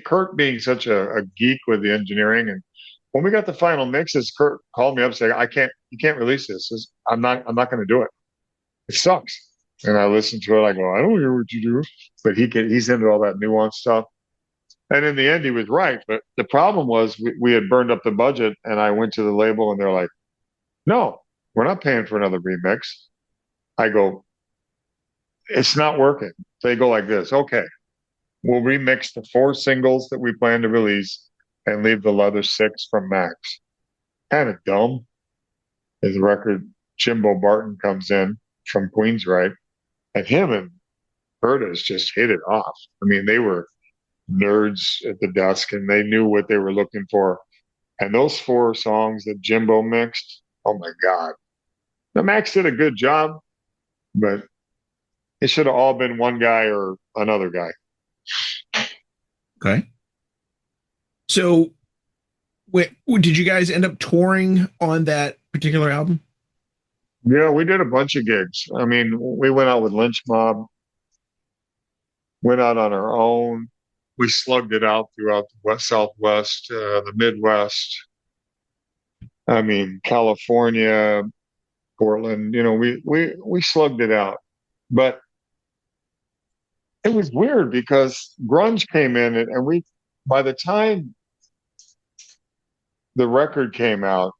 Kurt being such a geek with the engineering, and when we got the final mixes, Kurt called me up saying, you can't release this. I'm not going to do it. It sucks. And I listened to it. I go, I don't hear what you do, but he's into all that nuance stuff. And in the end, he was right. But the problem was we had burned up the budget, and I went to the label and they're like, "No, we're not paying for another remix." I go, "It's not working." They go like this: "Okay, we'll remix the 4 singles that we plan to release and leave the other 6 from Max." Kind of dumb. His record, Jimbo Barton comes in from Queensryche, and him and Curtis just hit it off. I mean, they were nerds at the desk and they knew what they were looking for. And those 4 songs that Jimbo mixed, oh my God. Now, Max did a good job, but it should have all been one guy or another guy. Okay. So, did you guys end up touring on that particular album? Yeah, we did a bunch of gigs. I mean, we went out with Lynch Mob, went out on our own. We slugged it out throughout the Southwest, the Midwest. I mean, California, Portland. We slugged it out, but it was weird because grunge came in, and by the time the record came out,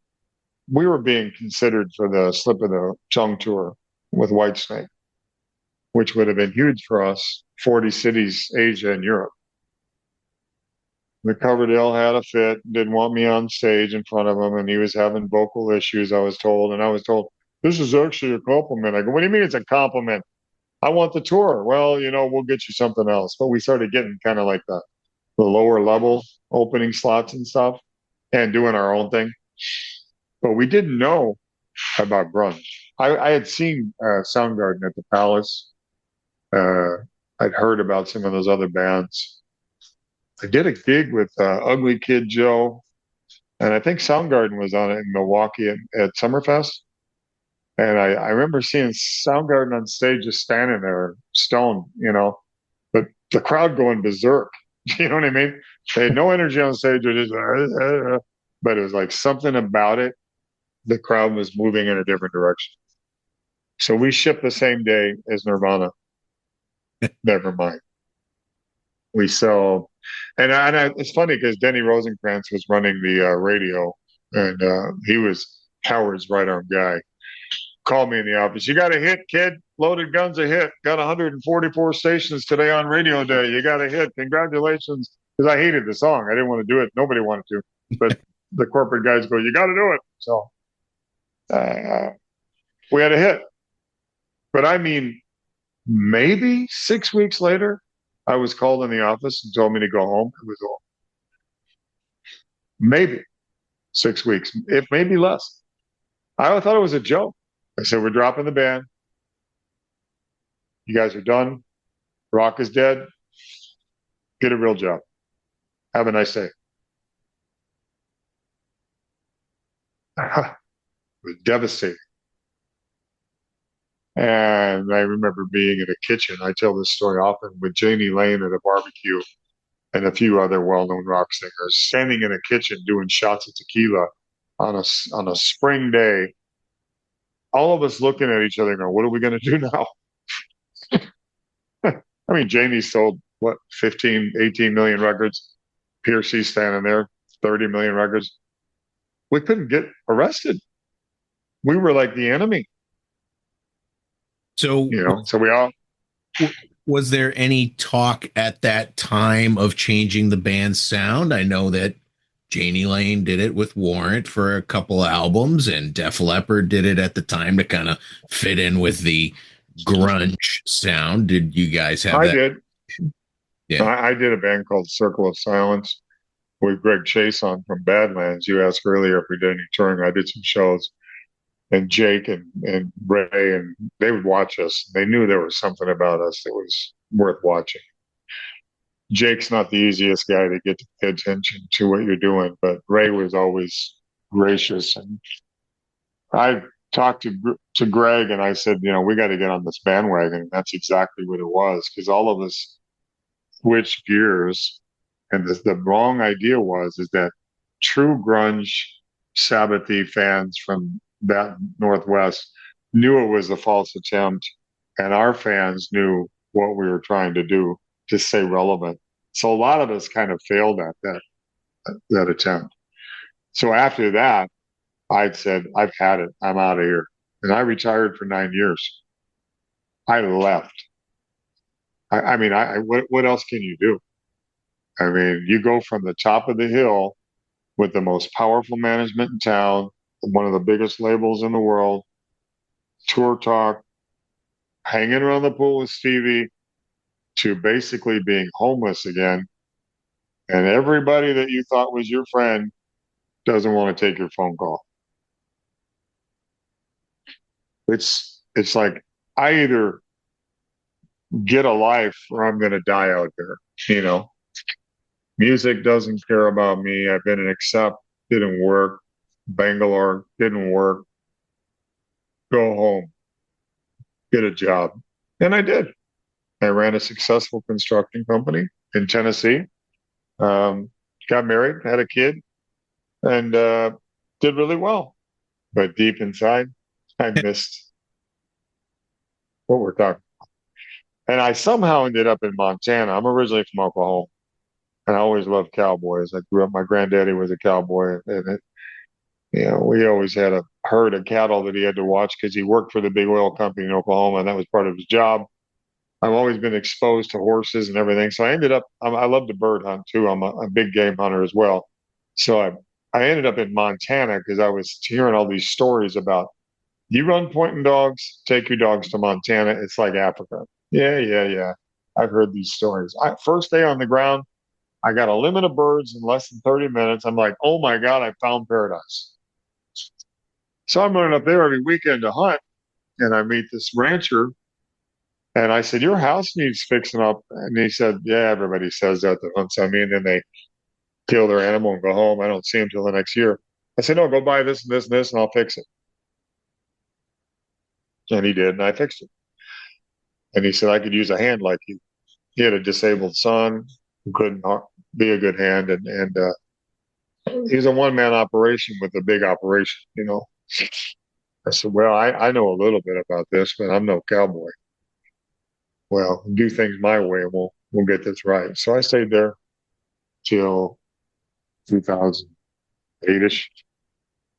we were being considered for the Slip of the Tongue tour with Whitesnake, which would have been huge for us. 40 cities, Asia and Europe. The Coverdale had a fit, didn't want me on stage in front of him, and he was having vocal issues, I was told. And I was told, "This is actually a compliment." I go, "What do you mean it's a compliment? I want the tour." "Well, we'll get you something else." But we started getting kind of like the lower level opening slots and stuff and doing our own thing. But we didn't know about grunge. I had seen Soundgarden at the Palace. I'd heard about some of those other bands. I did a gig with Ugly Kid Joe, and I think Soundgarden was on it in Milwaukee at Summerfest. And I remember seeing Soundgarden on stage just standing there, stoned, but the crowd going berserk. You know what I mean? They had no energy on stage. They're just, but it was like something about it. The crowd was moving in a different direction. So we shipped the same day as Nirvana. Never mind. We sell, and it's funny because Denny Rosenkrantz was running the radio, and he was Howard's right arm guy. Called me in the office. "You got a hit, kid. Loaded Gun's a hit. Got 144 stations today on radio day. You got a hit. Congratulations." Because I hated the song. I didn't want to do it. Nobody wanted to. But the corporate guys go, "You got to do it." So we had a hit. But I mean, maybe 6 weeks later, I was called in the office and told me to go home. It was all maybe 6 weeks, if maybe less. I thought it was a joke. I said, "We're dropping the band. You guys are done. Rock is dead. Get a real job. Have a nice day." It was devastating. And I remember being in a kitchen. I tell this story often with Janie Lane at a barbecue. and a few other well-known rock singers, standing in a kitchen doing shots of tequila on a spring day. All of us looking at each other going, what are we going to do now? I mean, Jamie sold, what, 15, 18 million records. Piercy standing there, 30 million records. We couldn't get arrested. We were like the enemy. So, So we all. Was there any talk at that time of changing the band's sound? I know that Janie Lane did it with Warrant for a couple albums, and Def Leppard did it at the time to kind of fit in with the grunge sound. Did you guys have that? I did. Yeah. I did a band called Circle of Silence with Greg Chase on from Badlands. You asked earlier if we did any touring. I did some shows, and Jake and Ray, and they would watch us. They knew there was something about us that was worth watching. Jake's not the easiest guy to get to pay attention to what you're doing, but Ray was always gracious. And I talked to Greg, and I said, we got to get on this bandwagon. And that's exactly what it was, because all of us switched gears. And the wrong idea is that true grunge Sabbathy fans from that Northwest knew it was a false attempt, and our fans knew what we were trying to do to stay relevant. So a lot of us kind of failed at that attempt. So after that, I said, I've had it. I'm out of here. And I retired for 9 years. I left. I mean, what else can you do? I mean, you go from the top of the hill with the most powerful management in town, one of the biggest labels in the world, tour talk, hanging around the pool with Stevie, to basically being homeless again. And everybody that you thought was your friend doesn't want to take your phone call. It's like, I either get a life or I'm going to die out there. Music doesn't care about me. I've been an accept, didn't work. Bangalore didn't work. Go home, get a job. And I did. I ran a successful construction company in Tennessee. Got married, had a kid, and did really well. But deep inside, I missed what we're talking about. And I somehow ended up in Montana. I'm originally from Oklahoma, and I always loved cowboys. I grew up, my granddaddy was a cowboy, and we always had a herd of cattle that he had to watch because he worked for the big oil company in Oklahoma, and that was part of his job. I've always been exposed to horses and everything. So I ended up, I love to bird hunt too. I'm a big game hunter as well. So I ended up in Montana because I was hearing all these stories about, you run pointing dogs, take your dogs to Montana. It's like Africa. Yeah. I've heard these stories. First day on the ground, I got a limit of birds in less than 30 minutes. I'm like, oh my God, I found paradise. So I'm running up there every weekend to hunt, and I meet this rancher, and I said, your house needs fixing up. And he said, yeah, everybody says that hunts on me, and then they kill their animal and go home. I don't see them till the next year. I said, no, go buy this and this and this, and I'll fix it. And he did, and I fixed it. And he said, I could use a hand like you. He had a disabled son who couldn't be a good hand, and he was a one-man operation with a big operation, I said, well, I know a little bit about this, but I'm no cowboy. Well, do things my way, and we'll get this right. So I stayed there till 2008-ish.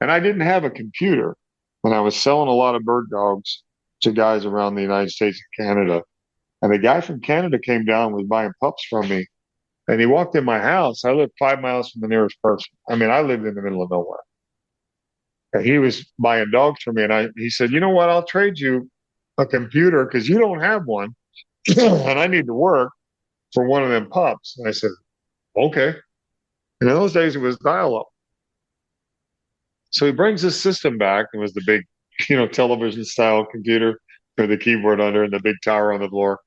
And I didn't have a computer, and I was selling a lot of bird dogs to guys around the United States and Canada. And the guy from Canada came down and was buying pups from me. And he walked in my house. I lived 5 miles from the nearest person. I mean, I lived in the middle of nowhere. And he was buying dogs for me. And he said, you know what? I'll trade you a computer because you don't have one. And I need to work for one of them pups. And I said, okay. And in those days, it was dial-up. So he brings this system back. It was the big, television-style computer with the keyboard under and the big tower on the floor.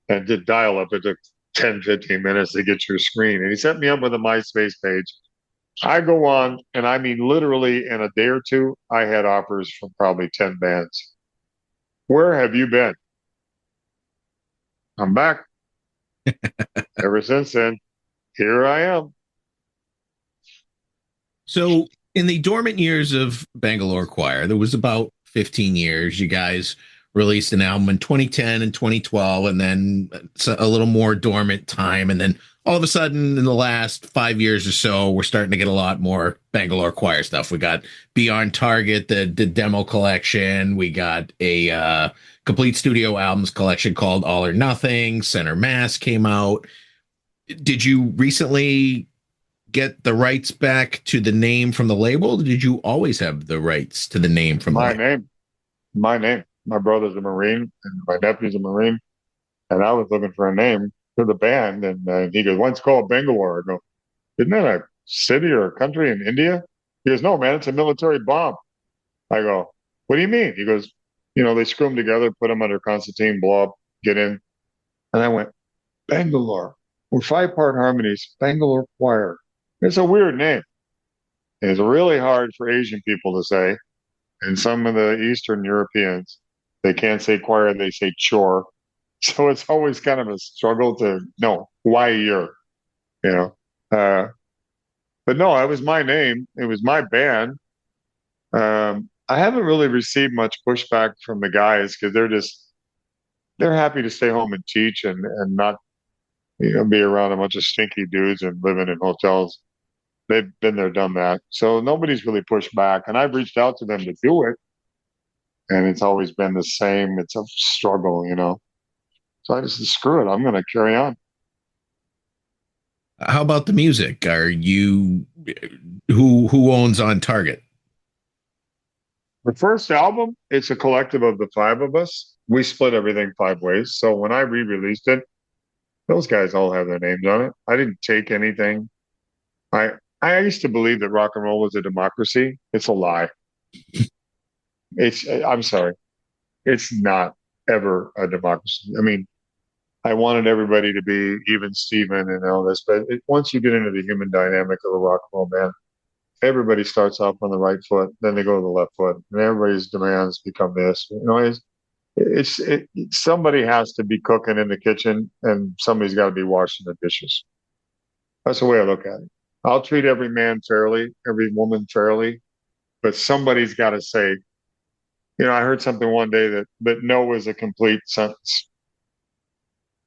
And did dial-up. It took 10, 15 minutes to get your screen. And he set me up with a MySpace page. I go on, and I mean, literally in a day or two, I had offers from probably 10 bands. Where have you been? I'm back. Ever since then, here I am. So, in the dormant years of Bangalore Choir, there was about 15 years. You guys released an album in 2010 and 2012, and then a little more dormant time. And then all of a sudden, in the last 5 years or so, we're starting to get a lot more Bangalore Choir stuff. We got Beyond Target, the demo collection. We got a complete studio albums collection called All or Nothing. Center Mass came out. Did you recently get the rights back to the name from the label? Or did you always have the rights to the name from the My label? name. My brother's a Marine and my nephew's a Marine. And I was looking for a name for the band. And he goes, "What's called Bangalore?" I go, "Isn't that a city or a country in India?" He goes, "No, man, it's a military bomb." I go, "What do you mean?" He goes, they screw them together, put them under Constantine, blow up, get in. And I went, "Bangalore. We're 5-part harmonies, Bangalore Choir." It's a weird name. It's really hard for Asian people to say. And some of the Eastern Europeans, they can't say choir, they say chore. So it's always kind of a struggle to know why you're, you know. But no, it was my name. It was my band. I haven't really received much pushback from the guys because they're happy to stay home and teach and not, be around a bunch of stinky dudes and living in hotels. They've been there, done that. So nobody's really pushed back. And I've reached out to them to do it. And it's always been the same. It's a struggle. So I just said, screw it. I'm going to carry on. How about the music? Are you who owns On Target? The first album, it's a collective of the 5 of us. We split everything 5 ways. So when I re-released it, those guys all have their names on it. I didn't take anything. I used to believe that rock and roll was a democracy. It's a lie. I'm sorry. It's not ever a democracy. I mean, I wanted everybody to be even Steven and all this, but once you get into the human dynamic of a rock and roll band, everybody starts off on the right foot, then they go to the left foot, and everybody's demands become this. Somebody has to be cooking in the kitchen, and somebody's got to be washing the dishes. That's the way I look at it. I'll treat every man fairly, every woman fairly, but somebody's got to say, I heard something one day that no is a complete sentence.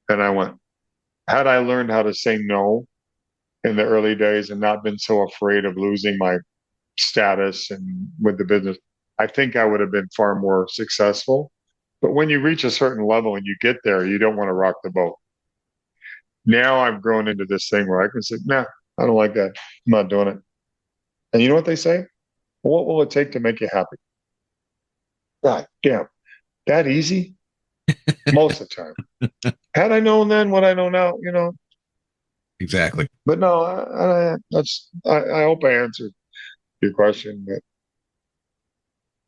And I went, had I learned how to say no in the early days and not been so afraid of losing my status and with the business, I think I would have been far more successful. But when you reach a certain level and you get there, you don't want to rock the boat. Now I've grown into this thing where I can say, nah, I don't like that. I'm not doing it. And you know what they say? Well, what will it take to make you happy? God damn, that easy? Most of the time. Had I known then what I know now, Exactly. But no, I hope I answered your question. But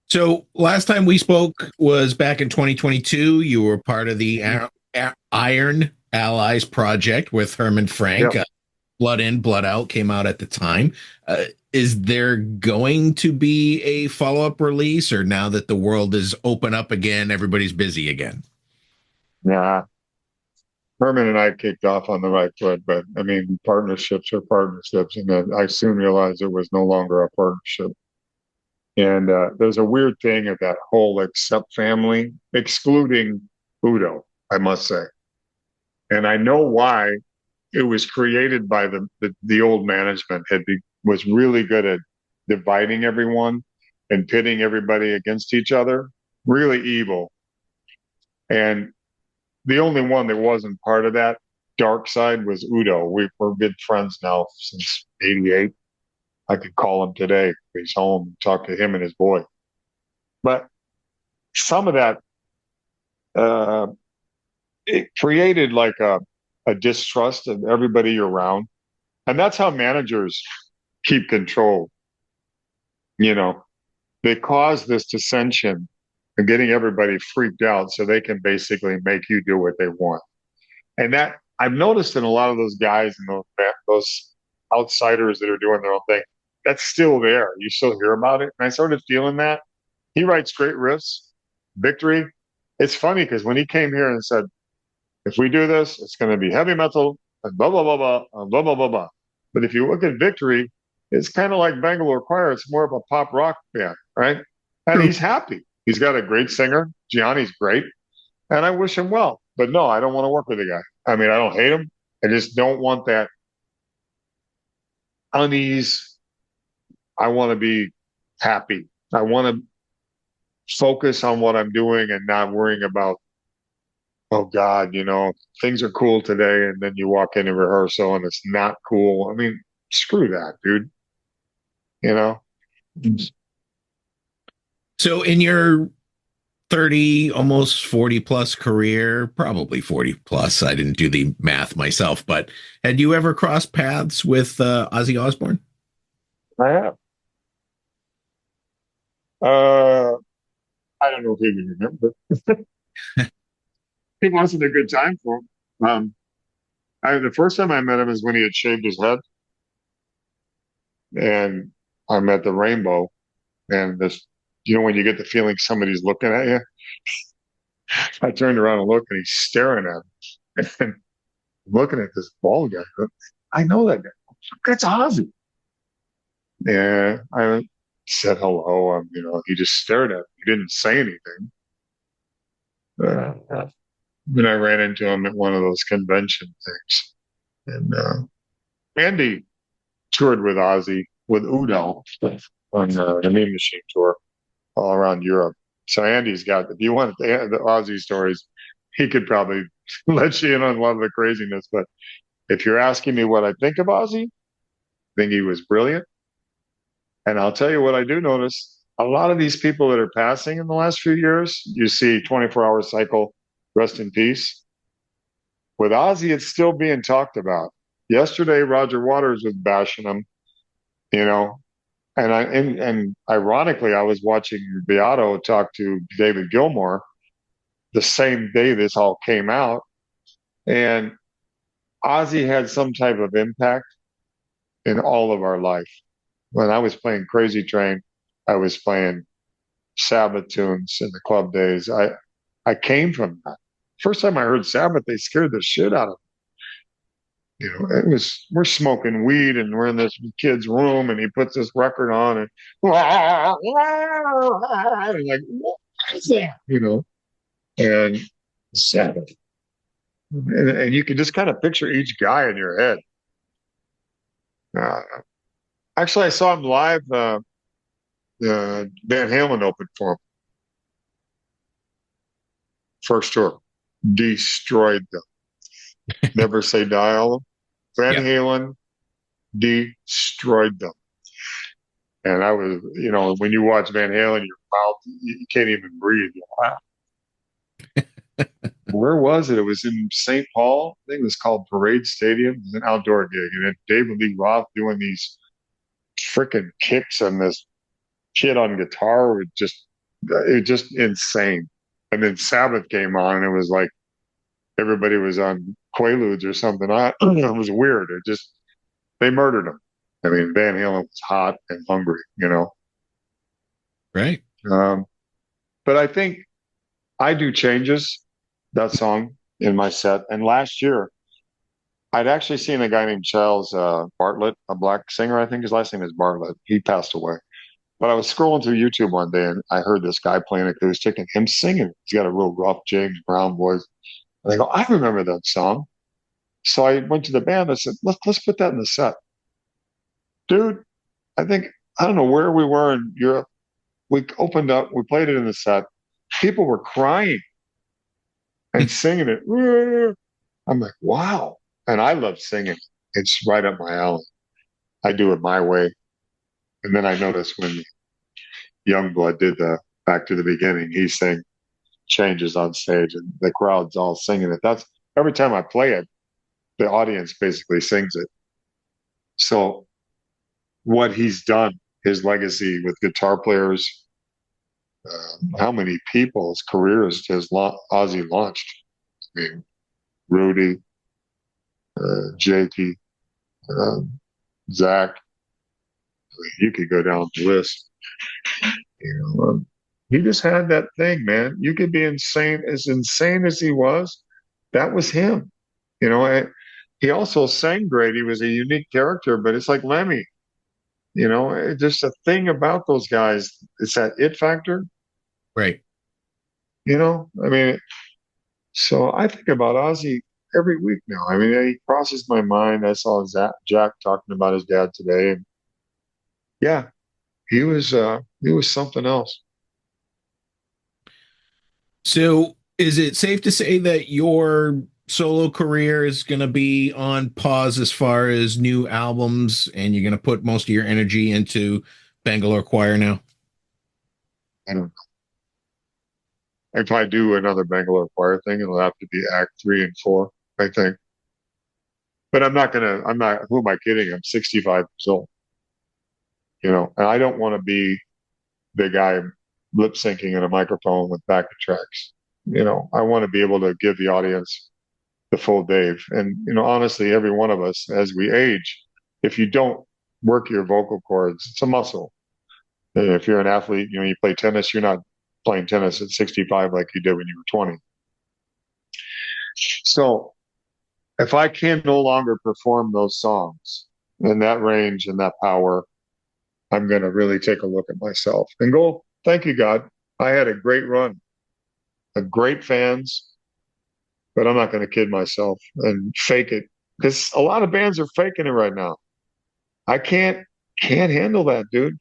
So last time we spoke was back in 2022. You were part of the Iron Allies project with Herman Frank. yeah. Blood In, Blood Out came out at the time. Is there going to be a follow-up release, or now that the world is open up again, everybody's busy again? Yeah. Herman and I kicked off on the right foot, but I mean, partnerships are partnerships. And then I soon realized it was no longer a partnership. And there's a weird thing of that whole Accept family, excluding Udo, I must say. And I know why. It was created by the old management was really good at dividing everyone and pitting everybody against each other. Really evil. And the only one that wasn't part of that dark side was Udo. We're good friends now since '88. I could call him today. He's home, talk to him and his boy. But some of that, it created like a distrust of everybody you're around. And that's how managers keep control. They cause this dissension and getting everybody freaked out so they can basically make you do what they want. And that I've noticed in a lot of those guys and those outsiders that are doing their own thing, that's still there. You still hear about it. And I started feeling that. He writes great riffs. Victory. It's funny because when he came here and said, if we do this, it's going to be heavy metal and blah, blah, blah, blah, blah, blah, blah, blah. But if you look at Victory, it's kind of like Bangalore Choir. It's more of a pop rock band, right? And True. he's happy. He's got a great singer. Gianni's great. And I wish him well. But no, I don't want to work with the guy. I mean, I don't hate him. I just don't want that unease. I want to be happy. I want to focus on what I'm doing and not worrying about, oh God, things are cool today. And then you walk into rehearsal and it's not cool. I mean, screw that, dude. You know? So in your 30, almost 40 plus career, probably 40 plus, I didn't do the math myself, but had you ever crossed paths with Ozzy Osbourne? I have. I don't know if he can remember. It wasn't a good time for him. The first time I met him is when he had shaved his head, and I'm at the Rainbow, and when you get the feeling somebody's looking at you. I turned around and looked, and he's staring at me, and I'm looking at this bald guy. I know that guy. That's Ozzy. Yeah, I said hello. He just stared at me. He didn't say anything. Then I ran into him at one of those convention things, and Andy toured with Ozzy with Udo on the Mean Machine tour all around Europe. So Andy's got, if you want the Ozzy stories, he could probably let you in on a lot of the craziness. But if you're asking me what I think of Ozzy, I think he was brilliant. And I'll tell you what I do notice. A lot of these people that are passing in the last few years, you see 24-hour cycle, rest in peace. With Ozzy, it's still being talked about. Yesterday, Roger Waters was bashing him, and ironically, I was watching Beato talk to David Gilmour the same day this all came out, and Ozzy had some type of impact in all of our life. When I was playing Crazy Train, I was playing Sabbath tunes in the club days. I came from that. First time I heard Sabbath, they scared the shit out of me. We're smoking weed and we're in this kid's room and he puts this record on and like, what is that? And Sabbath. And you can just kind of picture each guy in your head. Actually, I saw him live. Van Halen opened for him. First tour. Destroyed them. Never Say Die. All Van Halen destroyed them. And I was, when you watch Van Halen, your mouth, you can't even breathe. Wow. Where was it? It was in St. Paul. I think it was called Parade Stadium. It was an outdoor gig. And then David Lee Roth doing these freaking kicks on this kid on guitar. It was just insane. And then Sabbath came on and it was like everybody was on Quaaludes or something. It was weird. They murdered him. I mean, Van Halen was hot and hungry, Right. But I think I Do Changes, that song, in my set. And last year, I'd actually seen a guy named Giles Bartlett, a black singer. I think his last name is Bartlett. He passed away. But I was scrolling through YouTube one day and I heard this guy playing acoustic and him singing. He's got a real rough James Brown voice. And I go, I remember that song. So I went to the band. I said, let's put that in the set. Dude, I don't know where we were in Europe. We opened up, we played it in the set. People were crying and singing it. I'm like, wow. And I love singing. It's right up my alley. I do it my way. And then I noticed when Youngblood did the Back to the Beginning, he sang Changes on stage and the crowd's all singing it. That's every time I play it, the audience basically sings it. So what he's done, his legacy with guitar players, how many people's careers has Ozzy launched? I mean, Rudy, JT, Zach. I mean, you could go down the list. He just had that thing, man. You could be insane as he was. That was him. he also sang great. He was a unique character, but it's like Lemmy, just a thing about those guys. It's that it factor, Right. I mean, so I think about Ozzy every week now. I mean, he crosses my mind. I saw Jack talking about his dad today, and yeah, he was something else. So, is it safe to say that your solo career is going to be on pause as far as new albums, and you're going to put most of your energy into Bangalore Choir now? I don't know. If I do another Bangalore Choir thing, it'll have to be Act 3 and 4, I think. But who am I kidding? I'm 65 years old, and I don't want to be the guy lip syncing in a microphone with backup tracks. I want to be able to give the audience the full Dave. And, honestly, every one of us, as we age, if you don't work your vocal cords, it's a muscle. And if you're an athlete, you play tennis, you're not playing tennis at 65 like you did when you were 20. So if I can no longer perform those songs in that range and that power, I'm going to really take a look at myself and go, thank you, God. I had a great run, a great fans, but I'm not going to kid myself and fake it because a lot of bands are faking it right now. I can't handle that, dude.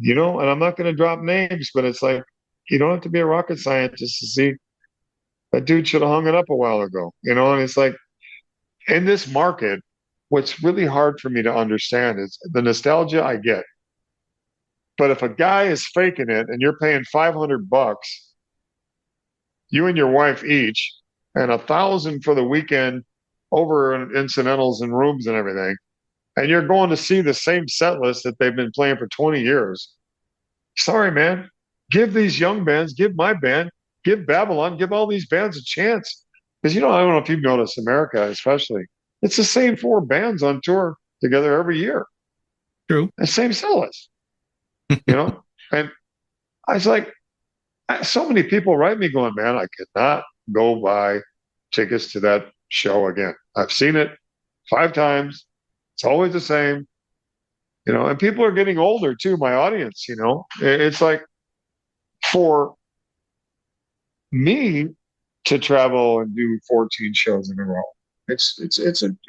And I'm not going to drop names, but it's like, you don't have to be a rocket scientist to see that dude should have hung it up a while ago, and it's like in this market, what's really hard for me to understand is the nostalgia I get. But if a guy is faking it and you're paying $500, you and your wife each, and 1,000 for the weekend over incidentals and rooms and everything, and you're going to see the same set list that they've been playing for 20 years. Sorry, man. Give these young bands, give my band, give Babylon, give all these bands a chance. Because, I don't know if you've noticed, America especially, it's the same 4 bands on tour together every year. True. The same set list, And I was like, so many people write me going, man, I could not go buy tickets to that show again. I've seen it 5 times. It's always the same, and people are getting older too, my audience, it's like for me to travel and do 14 shows in a row. It's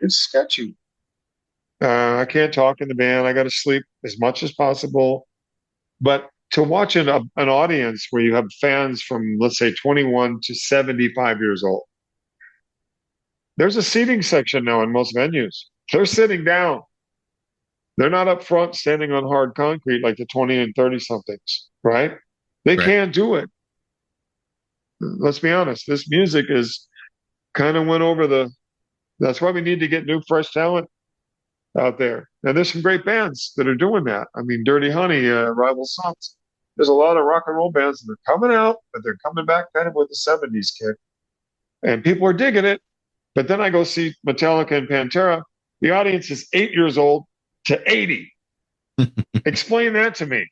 sketchy. I can't talk in the band. I got to sleep as much as possible. But to watch an audience where you have fans from, let's say, 21 to 75 years old, there's a seating section now in most venues. They're sitting down. They're not up front standing on hard concrete like the 20 and 30 somethings, right? They Right. can't do it. Let's be honest. This music is kind of went over that's why we need to get new, fresh talent out there. And there's some great bands that are doing that. I mean, Dirty Honey, Rival Sons. There's a lot of rock and roll bands that are coming out, but they're coming back kind of with the 70s kick. And people are digging it. But then I go see Metallica and Pantera. The audience is 8 years old to 80. Explain that to me.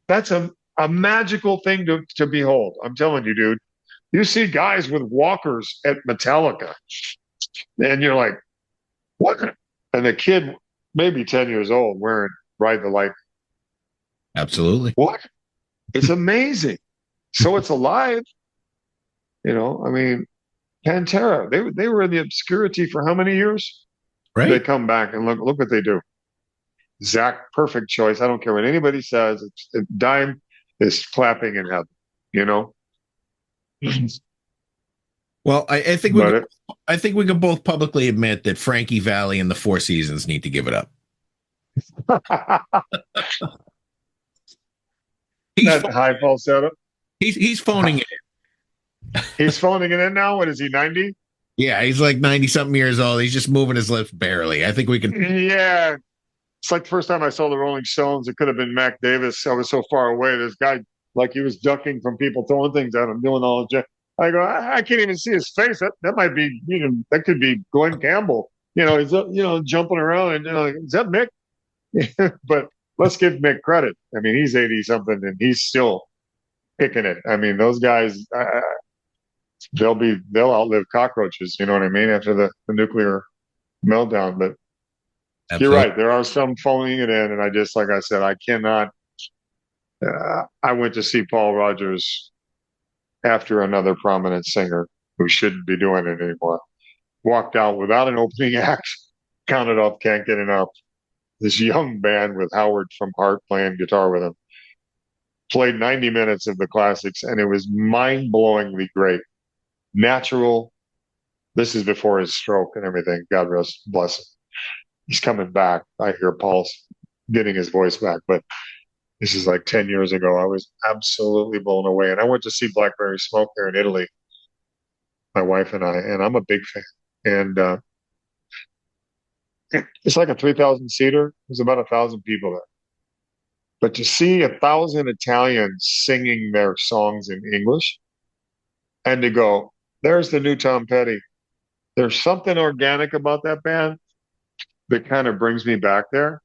That's a magical thing to behold. I'm telling you, dude. You see guys with walkers at Metallica, and you're like, what? And the kid, maybe 10 years old, wearing Ride the Light. Absolutely. What? It's amazing. So it's alive. I mean, Pantera, they were in the obscurity for how many years? Right. They come back and look what they do. Zach, perfect choice. I don't care what anybody says. Dime is clapping in heaven, Well, I think we can both publicly admit that Frankie Valli and the Four Seasons need to give it up. That high falsetto. He's phoning it in. He's phoning it in now. What is he, 90? Yeah, he's like 90 something years old. He's just moving his lips barely. I think we can. Yeah. It's like the first time I saw the Rolling Stones, it could have been Mac Davis. I was so far away. This guy, like he was ducking from people throwing things at him, doing all the. I go, I can't even see his face. That might be, that could be Glenn Campbell. He's jumping around and is that Mick? But let's give Mick credit. I mean, he's 80 something and he's still kicking it. I mean, those guys. they'll outlive cockroaches. You know what I mean? After the nuclear meltdown. But you're Absolutely. right. There are some phoning it in, and like I said, I cannot. I went to see Paul Rogers after another prominent singer who shouldn't be doing it anymore walked out without an opening act. Counted off, can't get enough. This young band with Howard from Heart playing guitar with him played 90 minutes of the classics, and it was mind-blowingly great. Natural. This is before his stroke and everything. God rest bless him. He's coming back. I hear Paul's getting his voice back, but this is like 10 years ago. I was absolutely blown away. And I went to see Blackberry Smoke there in Italy, my wife and I, and I'm a big fan. And it's like a 3,000 seater. There's about 1,000 people there. But to see 1,000 Italians singing their songs in English and to go, there's the new Tom Petty. There's something organic about that band that kind of brings me back there.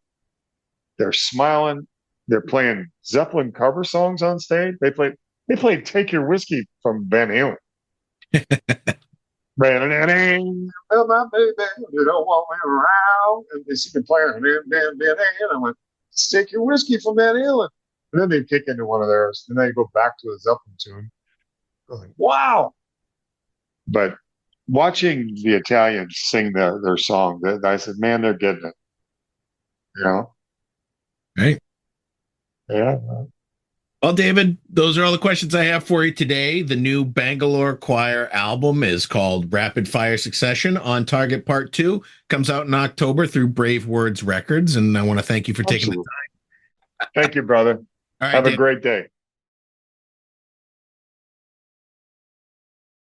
They're smiling. They're playing Zeppelin cover songs on stage. They played Take Your Whiskey from Van Halen. Well, my baby, you don't want me around. And they see me playing. I went, Take Your Whiskey from Van Halen. And then they kick into one of theirs. And then they go back to a Zeppelin tune. I'm like, wow. But watching the Italians sing their song, I said, man, they're getting it. You know? Right. Yeah. Well, David, those are all the questions I have for you today. The new Bangalore Choir album is called Rapide Fire Succession. On Target Part 2 comes out in October through BraveWords Records. And I want to thank you for taking the time. Thank you, brother. All right, Have David. a great day.